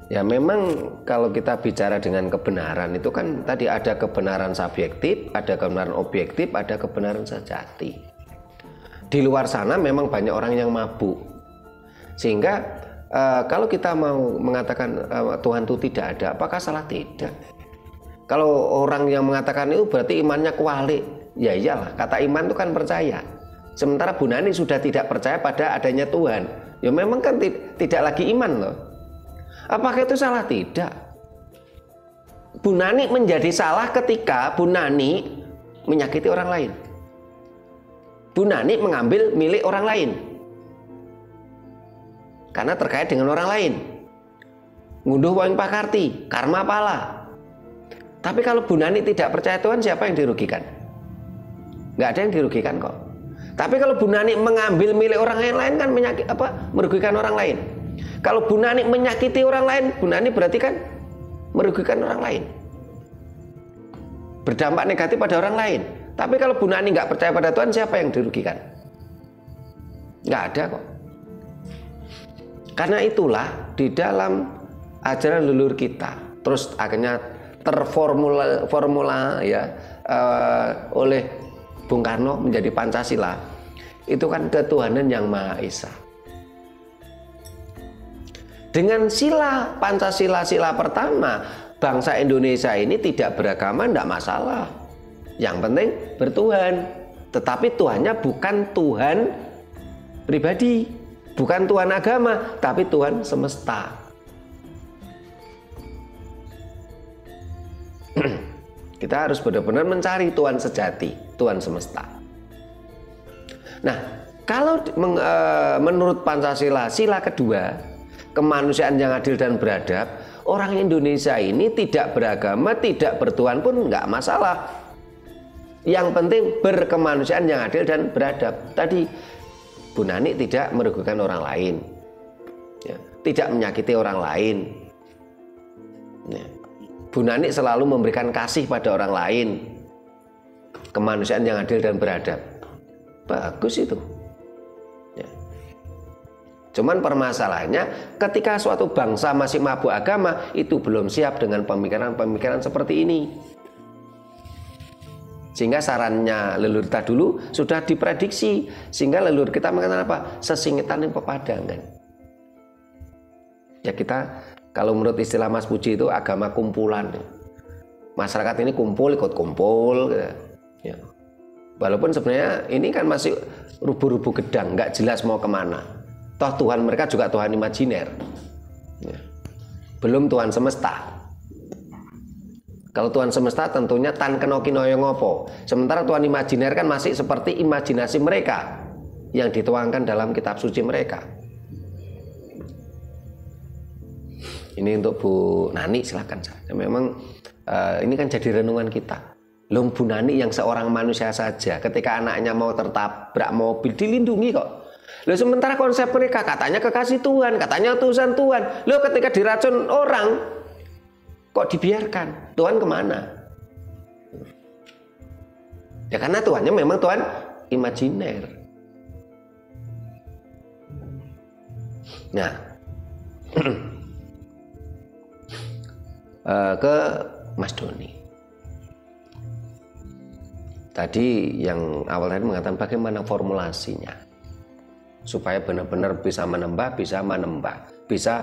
Ya memang kalau kita bicara dengan kebenaran itu kan tadi ada kebenaran subjektif, ada kebenaran objektif, ada kebenaran sejati. Di luar sana memang banyak orang yang mabuk. Sehingga kalau kita mau mengatakan Tuhan itu tidak ada, apakah salah? Tidak. Kalau orang yang mengatakan itu berarti imannya kualik. Ya iyalah, kata iman itu kan percaya. Sementara Bu Nani sudah tidak percaya pada adanya Tuhan. Ya memang kan tidak lagi iman loh. Apakah itu salah? Tidak. Bu Nani menjadi salah ketika Bu Nani menyakiti orang lain. Bu Nani mengambil milik orang lain karena terkait dengan orang lain. Ngunduh wong pakarti, karma pala. Tapi kalau Bu Nani tidak percaya Tuhan, siapa yang dirugikan? Nggak ada yang dirugikan kok. Tapi kalau Bu Nani mengambil milik orang lain kan merugikan orang lain. Kalau Bu Nani menyakiti orang lain, Bu Nani berarti kan merugikan orang lain, berdampak negatif pada orang lain. Tapi kalau Bu Nani nggak percaya pada Tuhan, siapa yang dirugikan? Nggak ada kok. Karena itulah di dalam ajaran leluhur kita, terus akhirnya terformula ya oleh Bung Karno menjadi Pancasila. Itu kan ketuhanan yang Maha Esa. Dengan sila Pancasila, sila pertama, bangsa Indonesia ini tidak beragama, tidak masalah. Yang penting bertuhan. Tetapi Tuhannya bukan Tuhan pribadi, bukan Tuhan agama, tapi Tuhan semesta. Kita harus benar-benar mencari Tuhan sejati, Tuhan semesta. Nah, kalau menurut Pancasila, sila kedua, kemanusiaan yang adil dan beradab, orang Indonesia ini tidak beragama, tidak bertuhan pun nggak masalah. Yang penting berkemanusiaan yang adil dan beradab. Tadi Bu Nani tidak merugikan orang lain, ya, tidak menyakiti orang lain. Ya. Bu Nani selalu memberikan kasih pada orang lain, kemanusiaan yang adil dan beradab. Bagus itu. Cuman permasalahannya ketika suatu bangsa masih mabuk agama, itu belum siap dengan pemikiran-pemikiran seperti ini. Sehingga sarannya leluhur kita dulu sudah diprediksi, sehingga leluhur kita mengatakan apa? Sesingitan yang pepadangan. Ya kita, kalau menurut istilah Mas Puji itu agama kumpulan. Masyarakat ini kumpul, ikut kumpul. Ya. Walaupun sebenarnya ini kan masih rubuh-rubuh gedang, nggak jelas mau kemana. Toh Tuhan mereka juga Tuhan imajiner, ya. Belum Tuhan semesta. Kalau Tuhan semesta tentunya tan kena kinaya ngopo. Sementara Tuhan imajiner kan masih seperti imajinasi mereka yang dituangkan dalam kitab suci mereka. Ini untuk Bu Nani silakan saja. Memang ini kan jadi renungan kita. Loh, Bu Nani yang seorang manusia saja, ketika anaknya mau tertabrak mobil dilindungi kok. Loh, sementara konsep mereka katanya kekasih Tuhan, katanya utusan Tuhan. Loh, ketika diracun orang kok dibiarkan? Tuhan kemana? Ya karena Tuhannya memang Tuhan imajiner. Nah, ke Mas Doni. tadi yang awal tadi mengatakan bagaimana formulasinya supaya benar-benar bisa menembah, bisa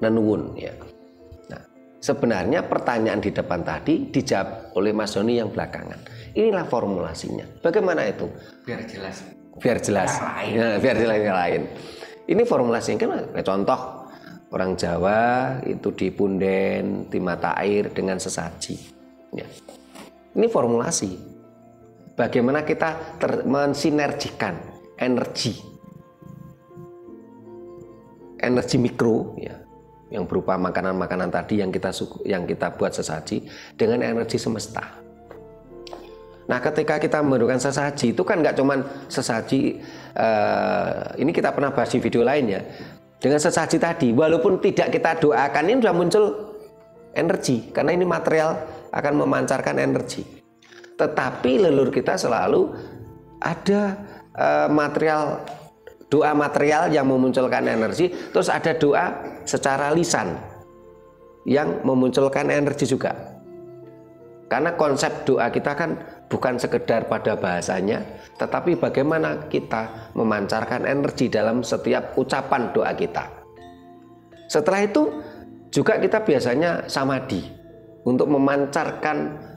nenuwun ya. Nah, sebenarnya pertanyaan di depan tadi dijawab oleh Mas Doni yang belakangan. Inilah formulasinya. Bagaimana itu? Biar jelas. Biar jelas. Ya, biar jelas yang lain. Ini formulasinya kan contoh orang Jawa itu di punden, di mata air dengan sesaji. Ya. Ini formulasi. Bagaimana kita mensinergikan energi mikro ya, yang berupa makanan-makanan tadi yang kita buat sesaji dengan energi semesta. Nah, ketika kita memberikan sesaji itu kan nggak cuman sesaji. Ini kita pernah bahas di video lain ya. Dengan sesaji tadi, walaupun tidak kita doakan, ini sudah muncul energi karena ini material akan memancarkan energi. Tetapi leluhur kita selalu ada doa material yang memunculkan energi, terus ada doa secara lisan yang memunculkan energi juga. Karena konsep doa kita kan bukan sekedar pada bahasanya, tetapi bagaimana kita memancarkan energi dalam setiap ucapan doa kita. Setelah itu juga kita biasanya samadhi untuk memancarkan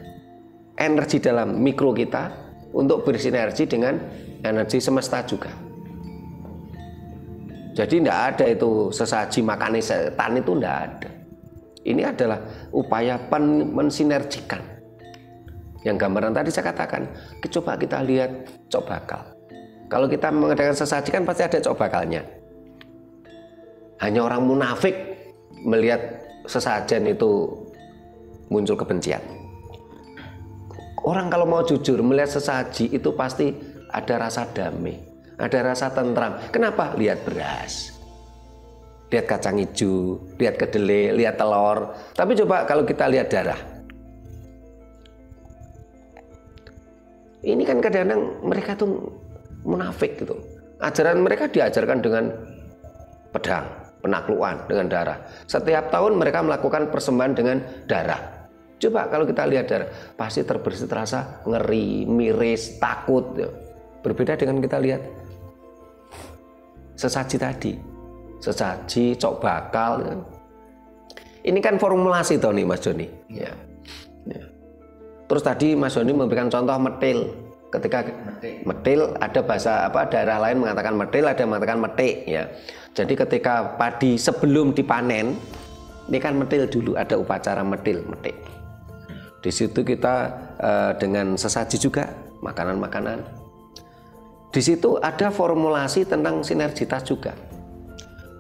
energi dalam mikro kita untuk bersinergi dengan energi semesta juga. Jadi tidak ada itu sesaji makan setan, itu tidak ada. Ini adalah upaya mensinergikan. Yang gambaran tadi saya katakan, coba kita lihat cok bakal. Kalau kita mengadakan sesaji kan pasti ada cok bakalnya. Hanya orang munafik melihat sesajen itu muncul kebencian. Orang kalau mau jujur melihat sesaji itu pasti ada rasa damai, ada rasa tentram. Kenapa? Lihat beras, lihat kacang hijau, lihat kedelai, lihat telur. Tapi coba kalau kita lihat darah. Ini kan kadang-kadang mereka tuh munafik gitu. Ajaran mereka diajarkan dengan pedang, penaklukan dengan darah. Setiap tahun mereka melakukan persembahan dengan darah. Coba kalau kita lihat darah, pasti terbersit rasa ngeri, miris, takut. Berbeda dengan kita lihat sesaji tadi, sesaji, cok bakal. Ini kan formulasi toh nih Mas Joni. Ya. Terus tadi Mas Joni memberikan contoh metil. Ketika metil ada bahasa daerah lain mengatakan metil, ada yang mengatakan metik ya. Jadi ketika padi sebelum dipanen, ini kan metil dulu, ada upacara metil, metik. Di situ kita dengan sesaji juga makanan-makanan. Di situ ada formulasi tentang sinergitas juga.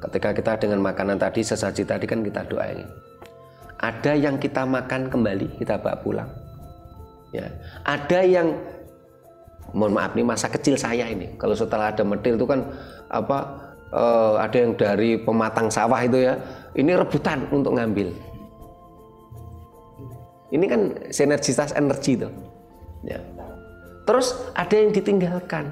Ketika kita dengan makanan tadi, sesaji tadi kan kita doain. Ada yang kita makan kembali, kita bawa pulang. Ya, ada yang mohon maaf nih masa kecil saya ini, kalau setelah ada metil itu kan ada yang dari pematang sawah itu ya, ini rebutan untuk ngambil. Ini kan sinergitas energi itu. Ya. Terus ada yang ditinggalkan.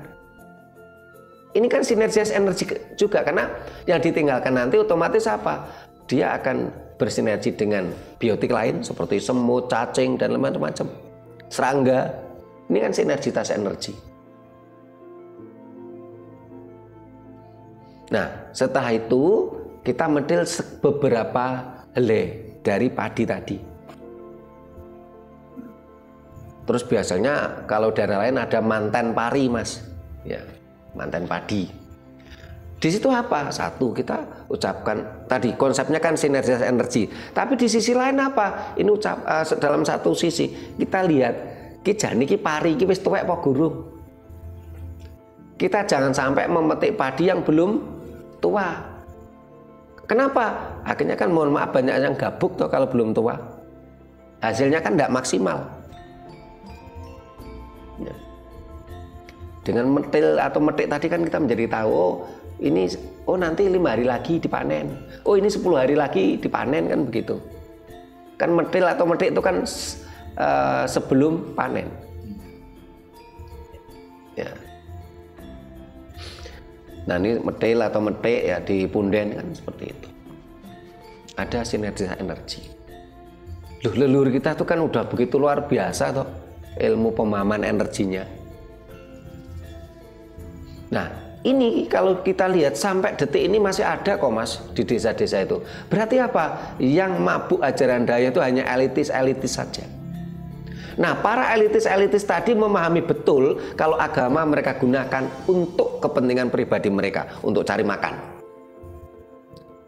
Ini kan sinergitas energi juga, karena yang ditinggalkan nanti otomatis apa? Dia akan bersinergi dengan biotik lain seperti semut, cacing dan macam-macam. Serangga, ini kan sinergitas energi. Nah, setelah itu kita metil beberapa helai dari padi tadi. Terus biasanya kalau daerah lain ada manten pari Mas, ya, manten padi. Di situ apa? Satu, kita ucapkan tadi konsepnya kan sinergitas energi. Tapi di sisi lain apa? Ini dalam satu sisi kita lihat ki jane ki pari ki wis tuwek apa gurung. Kita jangan sampai memetik padi yang belum tua. Kenapa? Akhirnya kan mohon maaf banyak yang gabuk toh kalau belum tua. Hasilnya kan tidak maksimal. Ya. Dengan metil atau metik tadi kan kita menjadi tahu, ini nanti 5 hari lagi dipanen, ini 10 hari lagi dipanen, kan begitu. Kan metil atau metik itu kan sebelum panen. Ya. Nah ini metil atau metik ya di punden kan seperti itu. Ada sinergitas energi. Leluhur kita tuh kan udah begitu luar biasa toh. ilmu pemahaman energinya. Nah, ini kalau kita lihat sampai detik ini masih ada kok Mas di desa-desa itu. Berarti apa? Yang mabuk ajaran daya itu hanya elitis-elitis saja. Nah, para elitis-elitis tadi memahami betul kalau agama mereka gunakan untuk kepentingan pribadi mereka, untuk cari makan.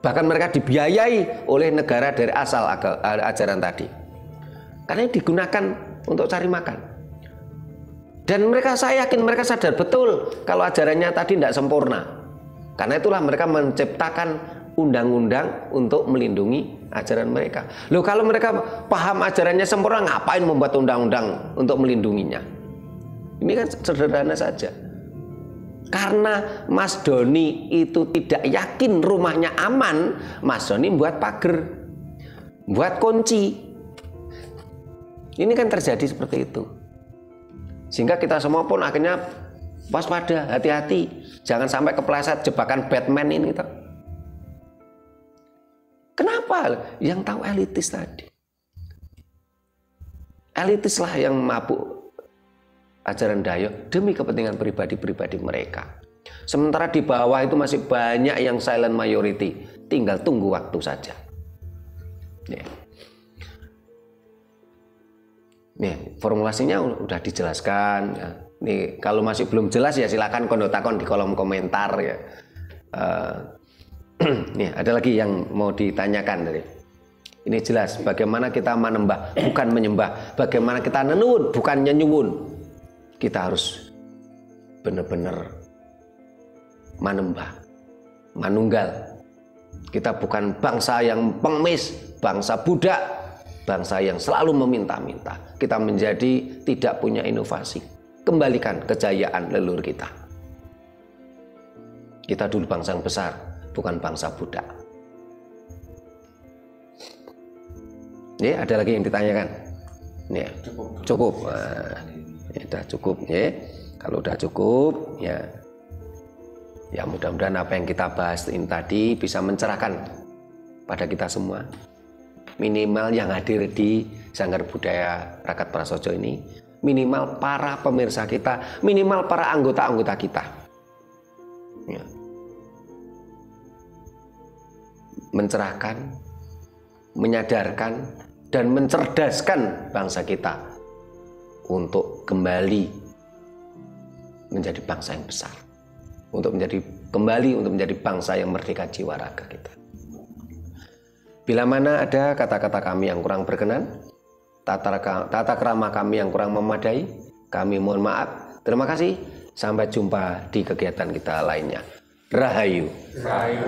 Bahkan mereka dibiayai oleh negara dari asal ajaran tadi. Karena digunakan untuk cari makan. Dan mereka, saya yakin mereka sadar betul kalau ajarannya tadi tidak sempurna. Karena itulah mereka menciptakan undang-undang untuk melindungi ajaran mereka. Loh, kalau mereka paham ajarannya sempurna, ngapain membuat undang-undang untuk melindunginya? Ini kan sederhana saja. Karena Mas Doni itu tidak yakin rumahnya aman, Mas Doni buat pagar, buat kunci. Ini kan terjadi seperti itu. Sehingga kita semua pun akhirnya waspada, hati-hati, jangan sampai kepleset jebakan Batman ini. Kenapa? Yang tahu elitis tadi. Elitislah yang mabuk ajaran daya demi kepentingan pribadi-pribadi mereka. Sementara di bawah itu masih banyak yang silent majority, tinggal tunggu waktu saja. Nih, formulasinya udah dijelaskan. Nih, kalau masih belum jelas ya silakan kondotakon di kolom komentar ya. Nih, ada lagi yang mau ditanyakan dari. Ini jelas bagaimana kita menembah bukan menyembah, bagaimana kita nenun bukan nyenyuwun. Kita harus benar-benar manembah, manunggal. Kita bukan bangsa yang pengemis, bangsa budak, bangsa yang selalu meminta-minta. Kita menjadi tidak punya inovasi. Kembalikan kejayaan leluhur kita. Kita dulu bangsa yang besar, bukan bangsa budak. Ya, ada lagi yang ditanyakan? Ya, cukup. Nah, ya, udah cukup ya. Kalau udah cukup ya. Ya mudah-mudahan apa yang kita bahas ini tadi bisa mencerahkan pada kita semua. Minimal yang hadir di Sanggar Budaya Rakat Prasojo ini, minimal para pemirsa kita, minimal para anggota-anggota kita. Ya. Mencerahkan, menyadarkan, dan mencerdaskan bangsa kita untuk kembali menjadi bangsa yang besar, untuk menjadi bangsa yang merdeka jiwa raga kita. Bila mana ada kata-kata kami yang kurang berkenan, tata krama kami yang kurang memadai, kami mohon maaf. Terima kasih. Sampai jumpa di kegiatan kita lainnya. Rahayu. Rahayu.